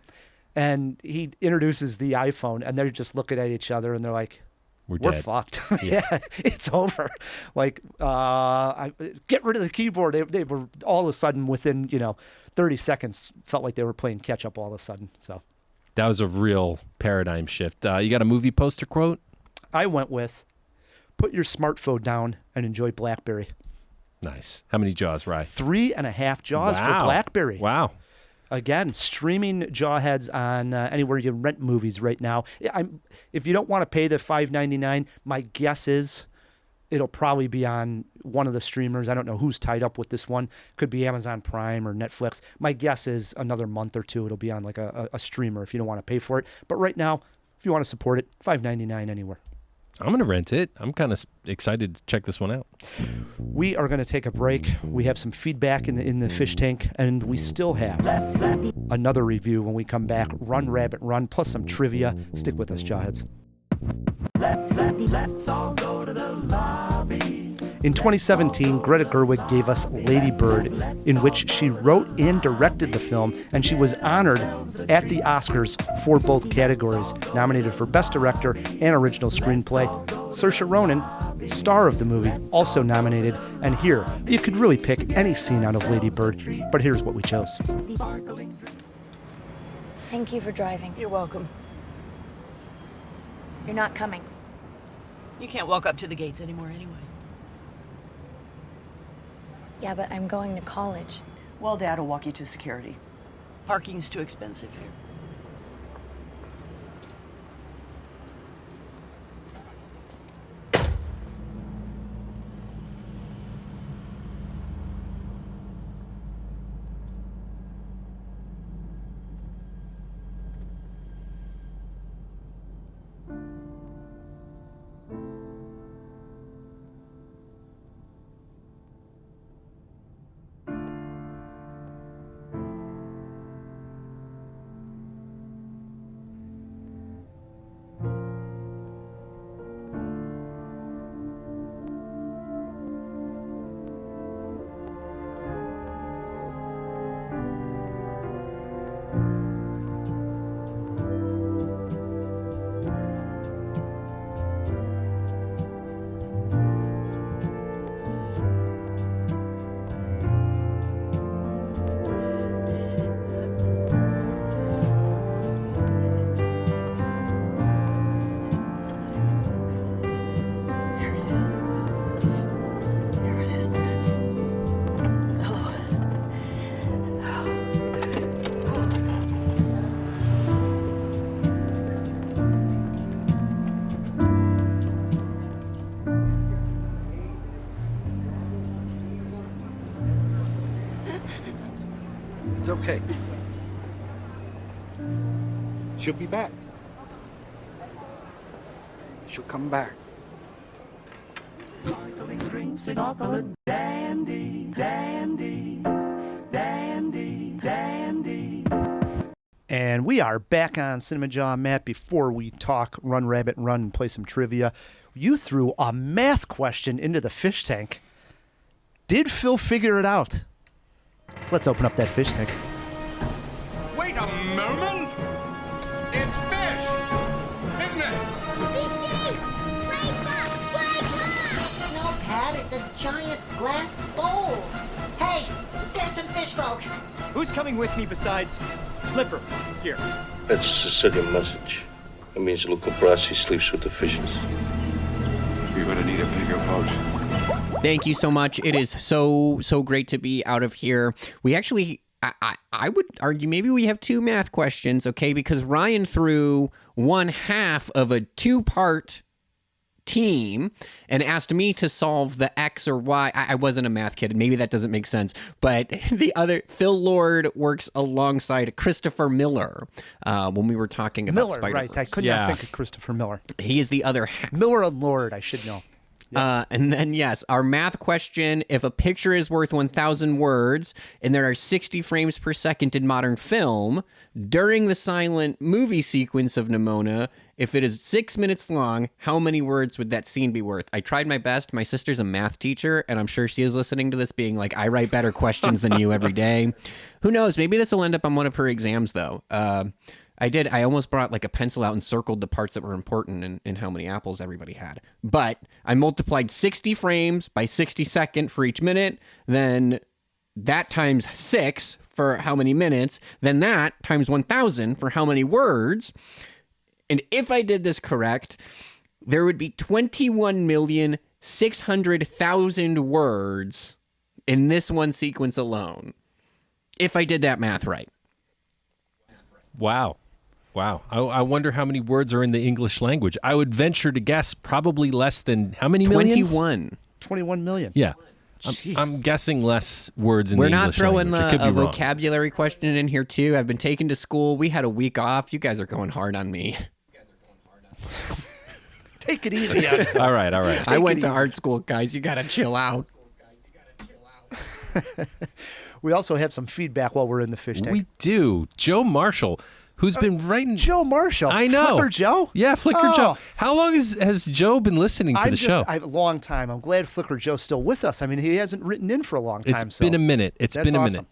And he introduces the iPhone, and they're just looking at each other, and they're like, We're dead. fucked. Yeah, it's over. Like, get rid of the keyboard. They were all of a sudden within, 30 seconds, felt like they were playing catch up all of a sudden. So That was a real paradigm shift. You got a movie poster quote? I went with, put your smartphone down and enjoy BlackBerry. Nice. How many jaws, Rye? 3.5 jaws for Wow. BlackBerry. Wow. Again, streaming Jawheads on anywhere you rent movies right now. If you don't want to pay the $5.99, my guess is it'll probably be on one of the streamers. I don't know who's tied up with this one. Could be Amazon Prime or Netflix. My guess is another month or two it'll be on like a streamer if you don't want to pay for it. But right now, if you want to support it, $5.99 anywhere. I'm going to rent it. I'm kind of excited to check this one out. We are going to take a break. We have some feedback in the fish tank, and we still have another review when we come back. Run, Rabbit, Run, plus some trivia. Stick with us, Jawheads. Let's all go to the lobby. In 2017, Greta Gerwig gave us Lady Bird, in which she wrote and directed the film, and she was honored at the Oscars for both categories, nominated for Best Director and Original Screenplay. Saoirse Ronan, star of the movie, also nominated, and here, you could really pick any scene out of Lady Bird, but here's what we chose. Thank you for driving. You're welcome. You're not coming. You can't walk up to the gates anymore anyway. Yeah, but I'm going to college. Well, Dad will walk you to security. Parking's too expensive here. It's okay. She'll be back. She'll come back. And we are back on CinemaJaw. Matt, before we talk Run Rabbit Run and play some trivia, you threw a math question into the fish tank. Did Phil figure it out? Let's open up that fish tank. Wait a moment! It's fish! Isn't it? DC! Wake up! Wake up! No, Pat, it's a giant glass bowl. Hey, get some fish folk. Who's coming with me besides Flipper? Here. That's a Sicilian message. It means Luca Brasi sleeps with the fishes. You're gonna need a bigger boat. Thank you so much. It is so great to be out of here. We actually, I would argue maybe we have two math questions, okay? Because Ryan threw one half of a two-part team and asked me to solve the X or Y. I wasn't a math kid. Maybe that doesn't make sense. But the other, Phil Lord works alongside Christopher Miller when we were talking about Spider-Verse. Right. I could not think of Christopher Miller. He is the other half. Miller and Lord, I should know. And then, yes, our math question, if a picture is worth 1,000 words and there are 60 frames per second in modern film, during the silent movie sequence of Nimona, if it is 6 minutes long, how many words would that scene be worth? I tried my best. My sister's a math teacher, and I'm sure she is listening to this being like, I write better questions than you every day. Who knows? Maybe this will end up on one of her exams, though. I almost brought like a pencil out and circled the parts that were important and how many apples everybody had. But I multiplied 60 frames by 60 second for each minute, then that times 6 for how many minutes, then that times 1,000 for how many words. And if I did this correct, there would be 21,600,000 words in this one sequence alone. If I did that math right. Wow. I wonder how many words are in the English language. I would venture to guess probably less than how many million? 21 million. Yeah. I'm guessing less words in the English language. We're not throwing a vocabulary question in here, too. I've been taken to school. We had a week off. You guys are going hard on me. Take it easy. All right. I went to art school, guys. You got to chill out. We also have some feedback while we're in the fish tank. We do. Joe Marshall, who's been writing. Joe Marshall. I know. Flicker Joe? Yeah, Flicker Joe. How long has Joe been listening to the show? A long time. I'm glad Flicker Joe's still with us. I mean, he hasn't written in for a long time. It's been a minute. It's been a minute.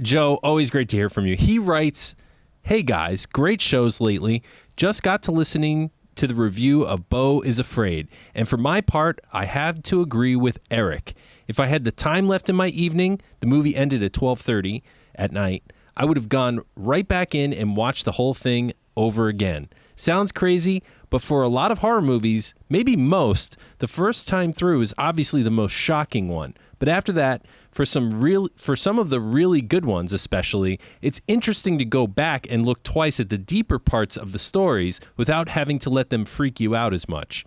Joe, always great to hear from you. He writes, "Hey guys, great shows lately. Just got to listening to the review of Beau is Afraid. And for my part, I had to agree with Eric. If I had the time left in my evening, the movie ended at 12:30 at night, I would have gone right back in and watched the whole thing over again. Some crazy, but for a lot of horror movies, maybe most, the first time through is obviously the most shocking one. But after that, for some of the really good ones especially, it's interesting to go back and look twice at the deeper parts of the stories without having to let them freak you out as much.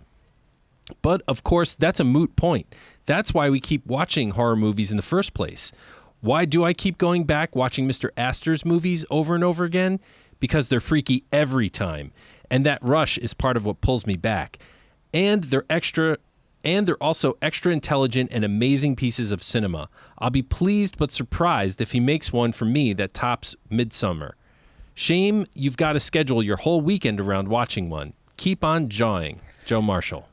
But of course, that's a moot point. That's why we keep watching horror movies in the first place. Why do I keep going back watching Mr. Astor's movies over and over again? Because they're freaky every time. And that rush is part of what pulls me back. And they're also extra intelligent and amazing pieces of cinema. I'll be pleased but surprised if he makes one for me that tops Midsommar. Shame you've got to schedule your whole weekend around watching one. Keep on jawing. Joe Marshall.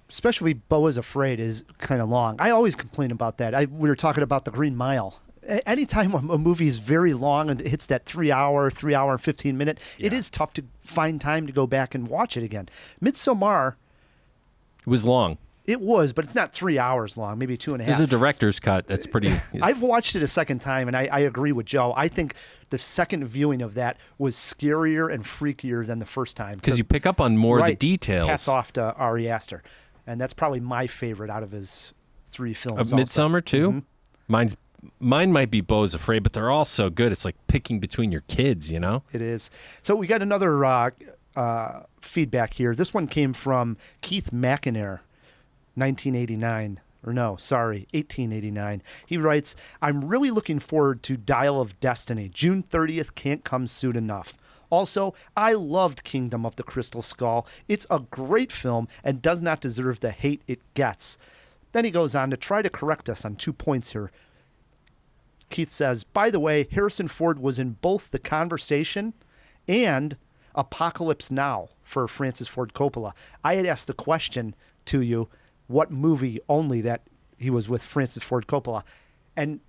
Especially Beau is Afraid is kind of long. I always complain about that. We were talking about The Green Mile. Anytime a movie is very long and it hits that 3 hour and 15 minute, it is tough to find time to go back and watch it again. Midsommar. It was long. It was, but it's not 3 hours long, maybe 2.5. There's a director's cut. That's pretty... I've watched it a second time, and I agree with Joe. I think the second viewing of that was scarier and freakier than the first time. Because you pick up on more of the details. Hats off to Ari Aster. And that's probably my favorite out of his 3 films. Of Midsommar, too? Mm-hmm. Mine might be Beau is Afraid, but they're all so good. It's like picking between your kids, you know? It is. So we got another feedback here. This one came from Keith McInerney, 1889. He writes, I'm really looking forward to Dial of Destiny. June 30th can't come soon enough. Also, I loved Kingdom of the Crystal Skull. It's a great film and does not deserve the hate it gets. Then he goes on to try to correct us on 2 points here. Keith says, by the way, Harrison Ford was in both The Conversation and Apocalypse Now for Francis Ford Coppola. I had asked the question to you, what movie only that he was with Francis Ford Coppola? And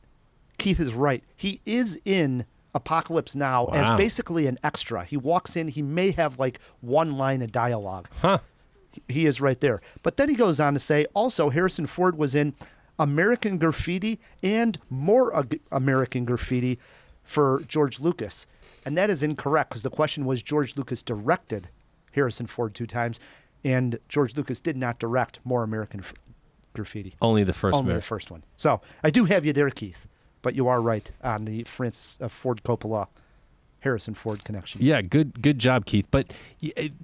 Keith is right. He is in Apocalypse Now as basically an extra. He walks in, he may have like one line of dialogue. He is right there. But then he goes on to say, also, Harrison Ford was in American Graffiti and More American Graffiti for George Lucas. And that is incorrect because the question was George Lucas directed Harrison Ford 2 times, and George Lucas did not direct More American Graffiti. Only the first the first one. So I do have you there, Keith, but you are right on the Francis Ford Coppola Harrison Ford connection. Yeah, good job, Keith. But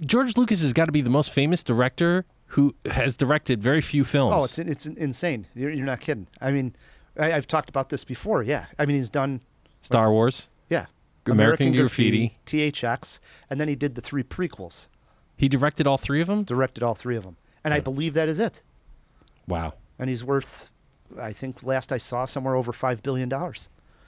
George Lucas has got to be the most famous director who has directed very few films. Oh, it's insane. You're not kidding. I mean, I've talked about this before. Yeah, I mean he's done Star Wars. Yeah, American Graffiti, THX, and then he did the 3 prequels. He directed all 3 of them? Directed all 3 of them. And I believe that is it. Wow. And he's worth, I think last I saw, somewhere over $5 billion.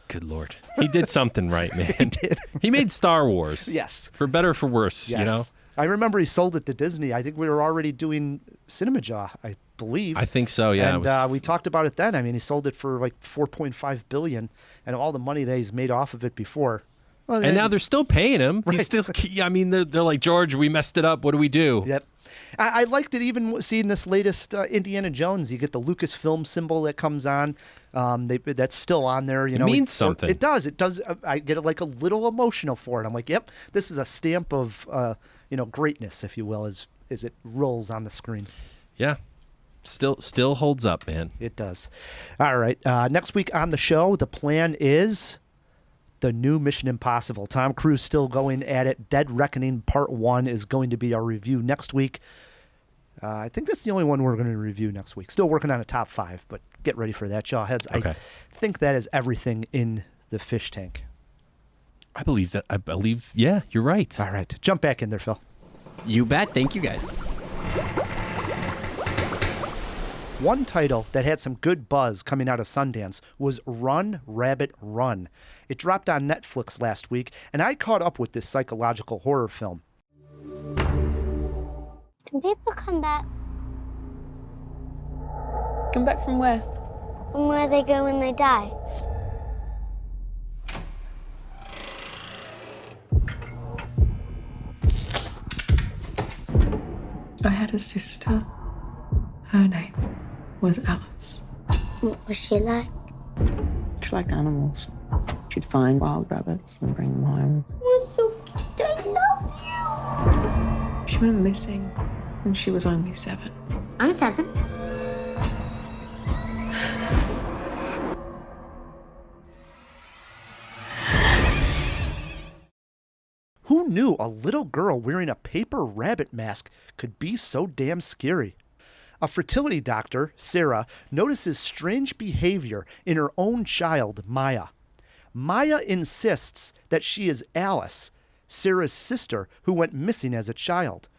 Good Lord. He did something right, man. He did. He made Star Wars. Yes. For better or for worse, yes. You know? I remember he sold it to Disney. I think we were already doing CinemaJaw, I believe. I think so, yeah. And we talked about it then. I mean, he sold it for like $4.5 billion, and all the money that he's made off of it before. Well, and now they're still paying him. Right. He's still. I mean, they're like, George, we messed it up. What do we do? Yep. I liked it even seeing this latest Indiana Jones. You get the Lucasfilm symbol that comes on. That's still on there. You know, it means something. It does. It does. I get like a little emotional for it. I'm like, yep, this is a stamp of greatness, if you will, as it rolls on the screen. Yeah. Still holds up, man. It does. All right. Next week on the show, the plan is the new Mission Impossible. Tom Cruise still going at it. Dead Reckoning Part 1 is going to be our review next week. I think that's the only one we're going to review next week. Still working on a top 5, but get ready for that, Jawheads. Okay. I think that is everything in the fish tank. I believe, yeah, you're right. All right. Jump back in there, Phil. You bet. Thank you, guys. One title that had some good buzz coming out of Sundance was Run, Rabbit, Run. It dropped on Netflix last week, and I caught up with this psychological horror film. Can people come back? Come back from where? From where they go when they die? I had a sister. Her name was Alice. What was she like? She liked animals. She'd find wild rabbits and bring them home. You're so cute. I love you. She went missing when she was only 7. I'm 7. Who knew a little girl wearing a paper rabbit mask could be so damn scary? A fertility doctor, Sarah, notices strange behavior in her own child, Maya. Maya insists that she is Alice, Sarah's sister, who went missing as a child.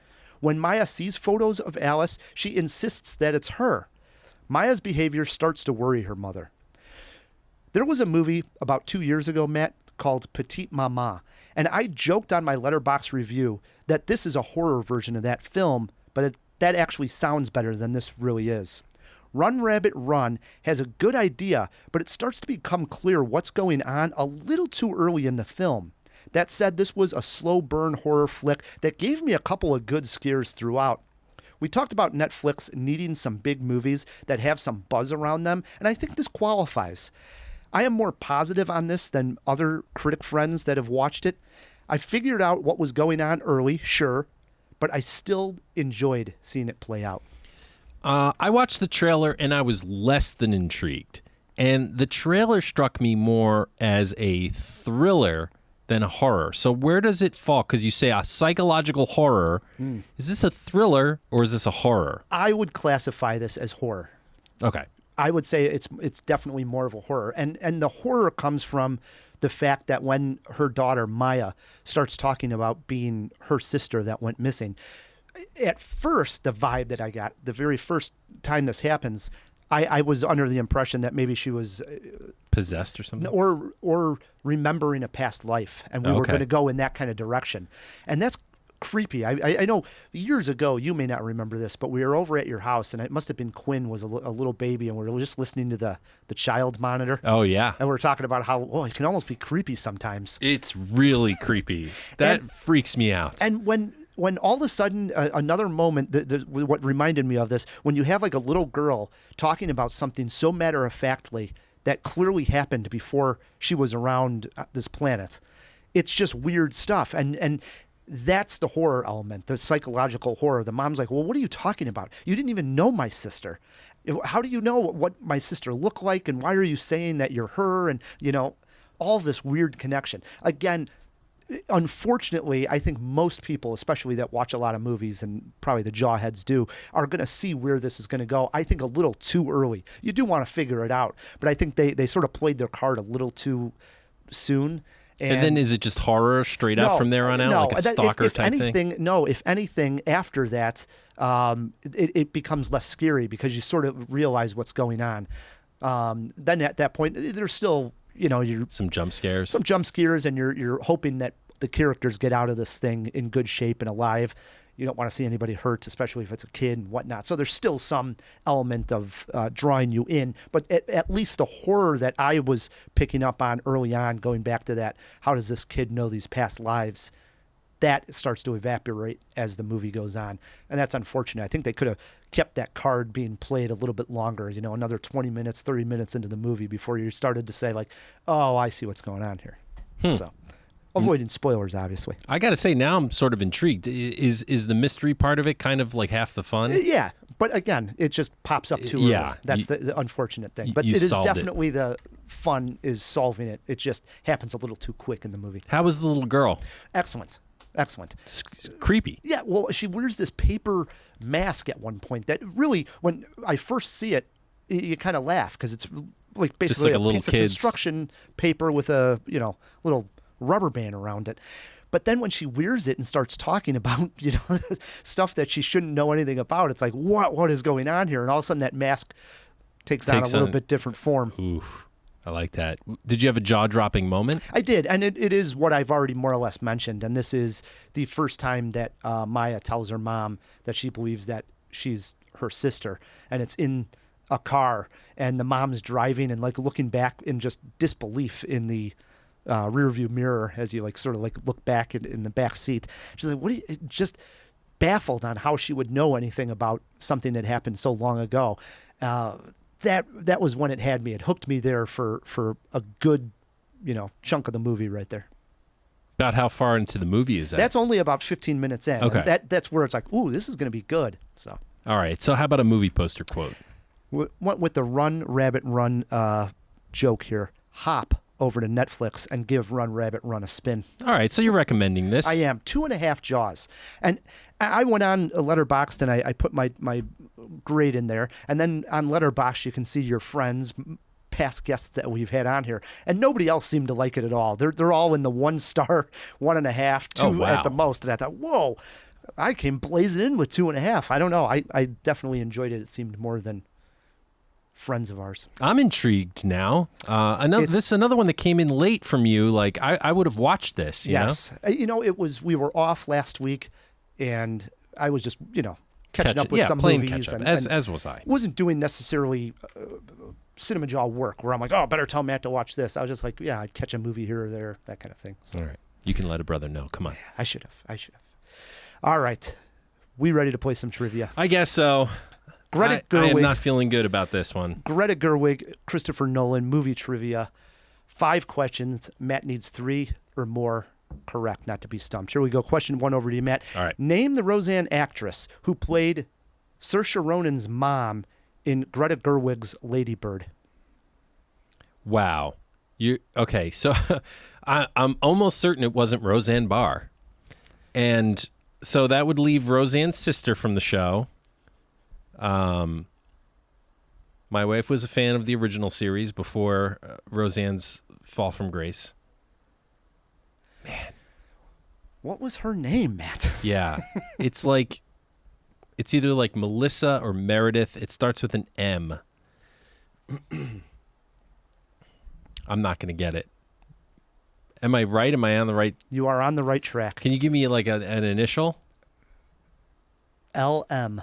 When Maya sees photos of Alice, she insists that it's her. Maya's behavior starts to worry her mother. There was a movie about 2 years ago, Matt, called Petite Mama, and I joked on my Letterboxd review that this is a horror version of that film, but that actually sounds better than this really is. Run, Rabbit, Run has a good idea, but it starts to become clear what's going on a little too early in the film. That said, this was a slow burn horror flick that gave me a couple of good scares throughout. We talked about Netflix needing some big movies that have some buzz around them, and I think this qualifies. I am more positive on this than other critic friends that have watched it. I figured out what was going on early, sure, but I still enjoyed seeing it play out. I watched the trailer and I was less than intrigued. And the trailer struck me more as a thriller than a horror. So where does it fall? Because you say a psychological horror. Is this a thriller or is this a horror? I would classify this as horror. Okay. I would say it's definitely more of a horror. And the horror comes from the fact that when her daughter, Maya, starts talking about being her sister that went missing, at first, the vibe that I got, the very first time this happens, I was under the impression that maybe she was possessed or something? Or remembering a past life, and we were going to go in that kind of direction. And that's creepy. I know years ago, you may not remember this, but we were over at your house, and it must have been Quinn was a little baby, and we were just listening to the child monitor. Oh, yeah. And we were talking about how, it can almost be creepy sometimes. It's really creepy. That freaks me out. And when all of a sudden, another moment, what reminded me of this, when you have like a little girl talking about something so matter-of-factly that clearly happened before she was around this planet, it's just weird stuff. And that's the horror element, the psychological horror. The mom's like, well, what are you talking about? You didn't even know my sister. How do you know what my sister looked like? And why are you saying that you're her? And, all this weird connection. Again, unfortunately, I think most people, especially that watch a lot of movies, and probably the jawheads do, are going to see where this is going to go. I think a little too early. You do want to figure it out, but I think they sort of played their card a little too soon. And then is it just horror straight up from there on out, like a stalker type thing? No, if anything, after that, it becomes less scary because you sort of realize what's going on. Then at that point, there's still, some jump scares. Some jump scares, and you're hoping that the characters get out of this thing in good shape and alive. You don't want to see anybody hurt, especially if it's a kid and whatnot. So there's still some element of drawing you in. But at least the horror that I was picking up on early on, going back to that, how does this kid know these past lives, that starts to evaporate as the movie goes on. And that's unfortunate. I think they could have kept that card being played a little bit longer, another 20 minutes, 30 minutes into the movie before you started to say, like, oh, I see what's going on here. So avoiding spoilers, obviously. I got to say, now I'm sort of intrigued. Is the mystery part of it kind of like half the fun? Yeah, but again, it just pops up too early. That's the unfortunate thing. But it is definitely the fun is solving it. It just happens a little too quick in the movie. How was the little girl? Excellent. It's creepy. Yeah, well, she wears this paper mask at one point that really, when I first see it, you kind of laugh because it's like basically like a piece of construction paper with a little rubber band around it. But then when she wears it and starts talking about, stuff that she shouldn't know anything about, it's like, what is going on here? And all of a sudden that mask takes on a little bit different form. Ooh, I like that. Did you have a jaw-dropping moment? I did, and it is what I've already more or less mentioned. And this is the first time that Maya tells her mom that she believes that she's her sister, and it's in a car, and the mom's driving and like looking back in just disbelief in the rear view mirror as you sort of look back in the back seat. She's like, just baffled on how she would know anything about something that happened so long ago. That was when it had me. It hooked me there for a good, chunk of the movie right there. About how far into the movie is that? That's only about 15 minutes in. Okay. And that's where it's like, ooh, this is going to be good. So. All right. So how about a movie poster quote? Went with the Run, Rabbit, Run joke here. Hop over to Netflix and give Run, Rabbit, Run a spin. All right. So you're recommending this? I am. 2.5 Jaws. And I went on Letterboxd and I put my grade in there. And then on Letterboxd, you can see your friends, past guests that we've had on here. And nobody else seemed to like it at all. They're all in the 1 star, 1.5, 2 at the most. And I thought, whoa, I came blazing in with 2.5. I don't know. I definitely enjoyed it. It seemed more than friends of ours. I'm intrigued now. This is another one that came in late from you. Like I would have watched this. Yes. We were off last week, and I was just catching up with some movies, as was I. Wasn't doing necessarily CinemaJaw work where I'm like, oh, better tell Matt to watch this. I was just like, yeah, I'd catch a movie here or there, that kind of thing. So. All right, you can let a brother know. Come on. I should have. All right, we ready to play some trivia? I guess so. Greta Gerwig. I am not feeling good about this one. Greta Gerwig, Christopher Nolan, movie trivia. 5 questions. Matt needs 3 or more correct not to be stumped. Here we go. Question 1 over to you, Matt. All right. Name the Roseanne actress who played Saoirse Ronan's mom in Greta Gerwig's Lady Bird. Wow. Okay, so I'm almost certain it wasn't Roseanne Barr. And so that would leave Roseanne's sister from the show. My wife was a fan of the original series before Roseanne's fall from grace. Man. What was her name, Matt? Yeah. It's either like Melissa or Meredith. It starts with an M. I'm not going to get it. Am I right? Am I on the right? You are on the right track. Can you give me like an initial? LM.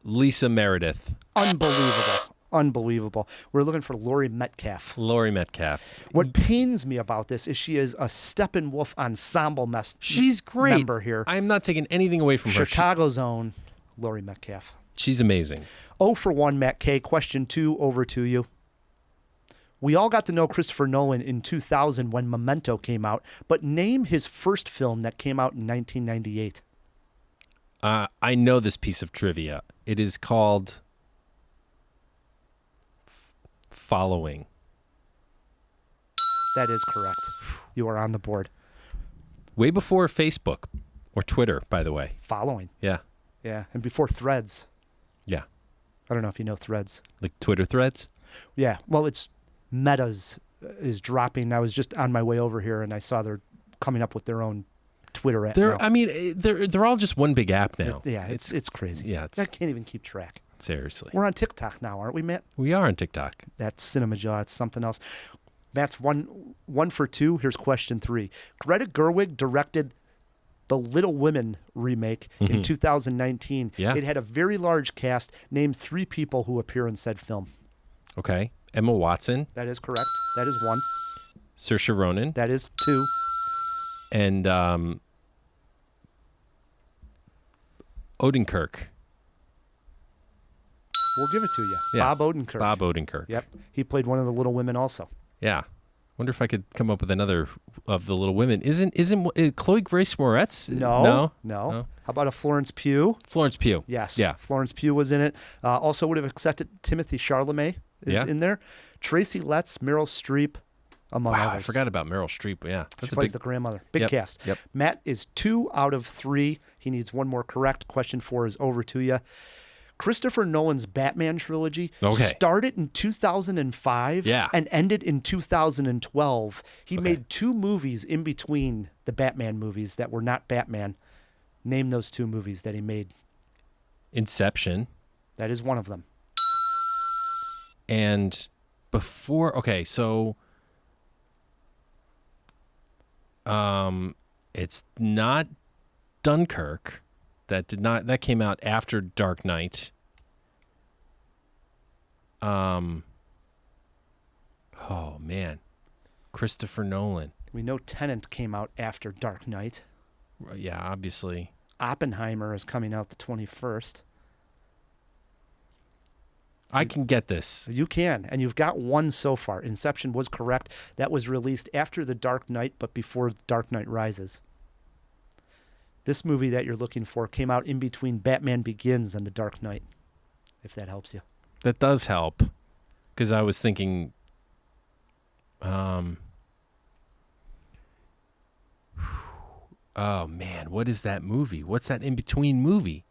Lisa Meredith. Unbelievable. We're looking for Laurie Metcalf. What pains me about this is she is a Steppenwolf ensemble She's great. member here. I'm not taking anything away from her. Chicago's own Laurie Metcalf. She's amazing. 0 for 1, Matt K. Question 2 over to you. We all got to know Christopher Nolan in 2000 when Memento came out, but name his first film that came out in 1998. I know this piece of trivia. It is called Following. That is correct. You are on the board. Way before Facebook or Twitter, by the way. Following. Yeah. Yeah, and before Threads. Yeah. I don't know if you know Threads. Like Twitter Threads? Yeah. Well, it's Meta's is dropping. I was just on my way over here, and I saw they're coming up with their own Twitter app. They're all just one big app now. It's crazy. Yeah, I can't even keep track. Seriously. We're on TikTok now, aren't we, Matt? We are on TikTok. That's CinemaJaw. It's something else. Matt's one for 2. Here's question 3. Greta Gerwig directed the Little Women remake in 2019. Yeah. It had a very large cast. Name 3 people who appear in said film. Okay. Emma Watson. That is correct. That is 1. Saoirse Ronan. That is 2. And Odenkirk. We'll give it to you. Yeah. Bob Odenkirk. Yep. He played one of the Little Women also. Yeah. Wonder if I could come up with another of the Little Women. Isn't Chloe Grace Moretz? No. How about a Florence Pugh? Florence Pugh. Yes. Yeah. Florence Pugh was in it. Also would have accepted Timothy Chalamet is in there. Tracy Letts, Meryl Streep, among others. I forgot about Meryl Streep. Yeah. She plays the grandmother. Big cast. Yep. Matt is 2 out of 3. He needs 1 more correct. Question 4 is over to you. Christopher Nolan's Batman trilogy started in 2005 and ended in 2012. He made 2 movies in between the Batman movies that were not Batman. Name those 2 movies that he made. Inception. That is one of them. And before, so it's not Dunkirk. That came out after Dark Knight. Oh man. Christopher Nolan. We know Tenet came out after Dark Knight. Yeah, obviously. Oppenheimer is coming out the 21st. I can get this. You can, and you've got one so far. Inception was correct. That was released after The Dark Knight, but before Dark Knight Rises. This movie that you're looking for came out in between Batman Begins and The Dark Knight, if that helps you. That does help, because I was thinking... Oh, man, what is that movie? What's that in-between movie?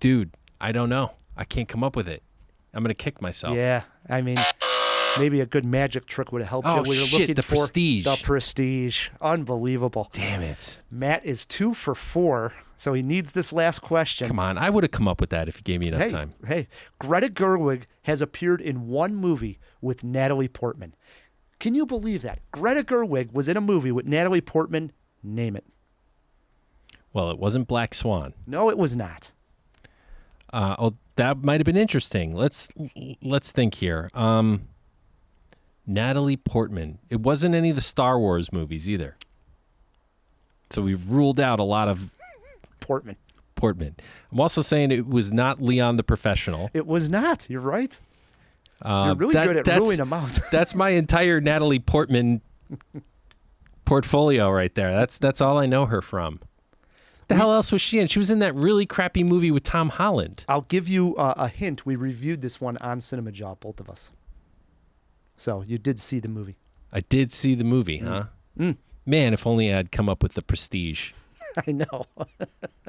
Dude, I don't know. I can't come up with it. I'm going to kick myself. Yeah, I mean, maybe a good magic trick would have helped you. Oh, We were shit, looking The for Prestige. The Prestige. Unbelievable. Damn it. Matt is 2 for 4, so he needs this last question. Come on, I would have come up with that if you gave me enough time. Hey, Greta Gerwig has appeared in one movie with Natalie Portman. Can you believe that? Greta Gerwig was in a movie with Natalie Portman. Name it. Well, it wasn't Black Swan. No, it was not. That might have been interesting. Let's think here. Natalie Portman. It wasn't any of the Star Wars movies either. So we've ruled out a lot of Portman. I'm also saying it was not Leon the Professional. It was not. You're right. You're really good at ruling them out. That's my entire Natalie Portman portfolio right there. That's all I know her from. The hell else was she in? She was in that really crappy movie with Tom Holland. I'll give you a hint. We reviewed this one on CinemaJaw, both of us. So you did see the movie. I did see the movie, huh? Man, if only I'd come up with The Prestige. I know.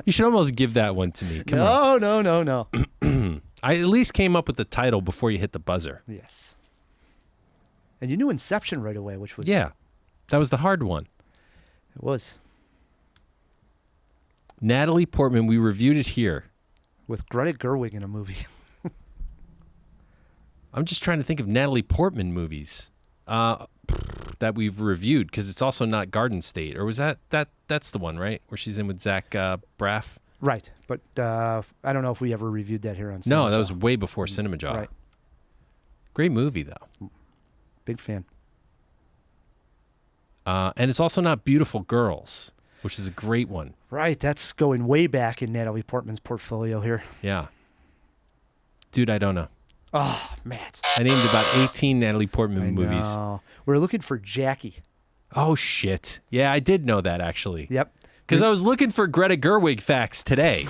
You should almost give that one to me. Come on. No. I at least came up with the title before you hit the buzzer. Yes. And you knew Inception right away, which was... Yeah. That was the hard one. It was. Natalie Portman, we reviewed it here. With Greta Gerwig in a movie. I'm just trying to think of Natalie Portman movies that we've reviewed, because it's also not Garden State. Or was that's the one, right? Where she's in with Zach Braff? Right. But I don't know if we ever reviewed that here on CinemaJaw. No, that was way before CinemaJaw. Right. Great movie, though. Big fan. And it's also not Beautiful Girls, which is a great one. Right. That's going way back in Natalie Portman's portfolio here. Yeah. Dude, I don't know. Oh, Matt. I named about 18 Natalie Portman movies. We're looking for Jackie. Oh, shit. Yeah, I did know that, actually. Yep. Because I was looking for Greta Gerwig facts today.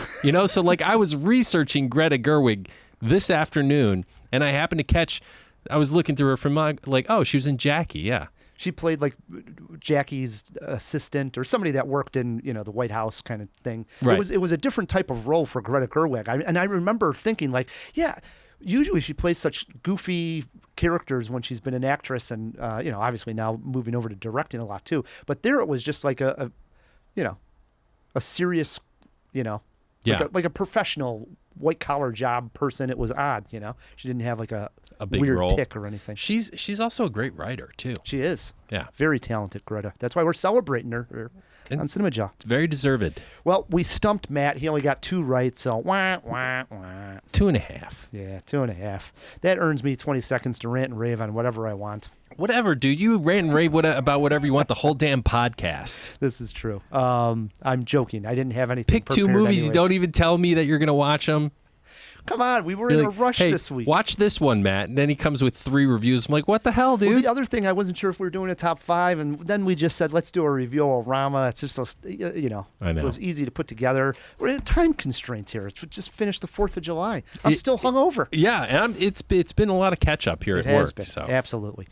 So like I was researching Greta Gerwig this afternoon, and I happened to catch, I was looking through her from like, oh, she was in Jackie, yeah. She played like Jackie's assistant or somebody that worked in, the White House kind of thing. Right. It was a different type of role for Greta Gerwig. I remember thinking like, yeah, usually she plays such goofy characters when she's been an actress and, obviously now moving over to directing a lot too. But there it was just like a serious, like a professional white collar job person. It was odd, She didn't have like a big weird role. tick or anything. She's also a great writer too. She is. Yeah. Very talented, Greta. That's why we're celebrating her on CinemaJaw. Very deserved. Well, we stumped Matt. He only got 2 right, so wah. 2.5. Yeah, 2.5. That earns me 20 seconds to rant and rave on whatever I want. Whatever, dude. You rant and rave about whatever you want the whole damn podcast. This is true. I'm joking. I didn't have anything Pick 2 movies. Anyways. You don't even tell me that you're going to watch them. Come on, we were in a rush hey, this week. Watch this one, Matt. And then he comes with 3 reviews. I'm like, what the hell, dude? Well, the other thing, I wasn't sure if we were doing a top 5, and then we just said, let's do a review-o-rama. It's just, I know. It was easy to put together. We're in a time constraint here. It's just finished the 4th of July. I'm still hungover. Yeah, and it's been a lot of catch-up here at work. Been. So. Absolutely.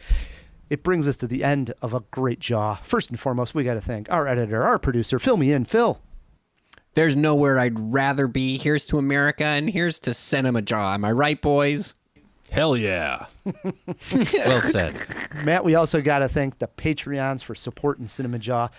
It brings us to the end of a great jaw. First and foremost, we got to thank our editor, our producer. Fill me in, Phil. There's nowhere I'd rather be. Here's to America, and here's to CinemaJaw. Am I right, boys? Hell yeah. Well said. Matt, we also got to thank the Patreons for supporting CinemaJaw.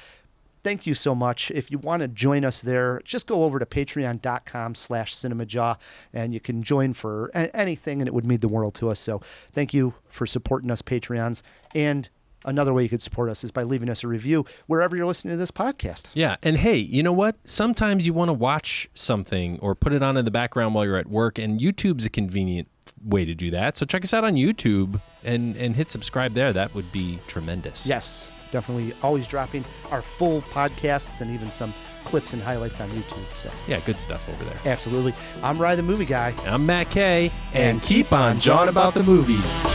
Thank you so much. If you want to join us there, just go over to patreon.com/CinemaJaw, and you can join for anything, and it would mean the world to us. So thank you for supporting us, Patreons. And another way you could support us is by leaving us a review wherever you're listening to this podcast. Yeah, and hey, you know what? Sometimes you want to watch something or put it on in the background while you're at work, and YouTube's a convenient way to do that. So check us out on YouTube and hit subscribe there. That would be tremendous. Yes, definitely. Always dropping our full podcasts and even some clips and highlights on YouTube. So yeah, good stuff over there. Absolutely. I'm Ryan the Movie Guy. I'm Matt Kay, and keep on jawing about the movies.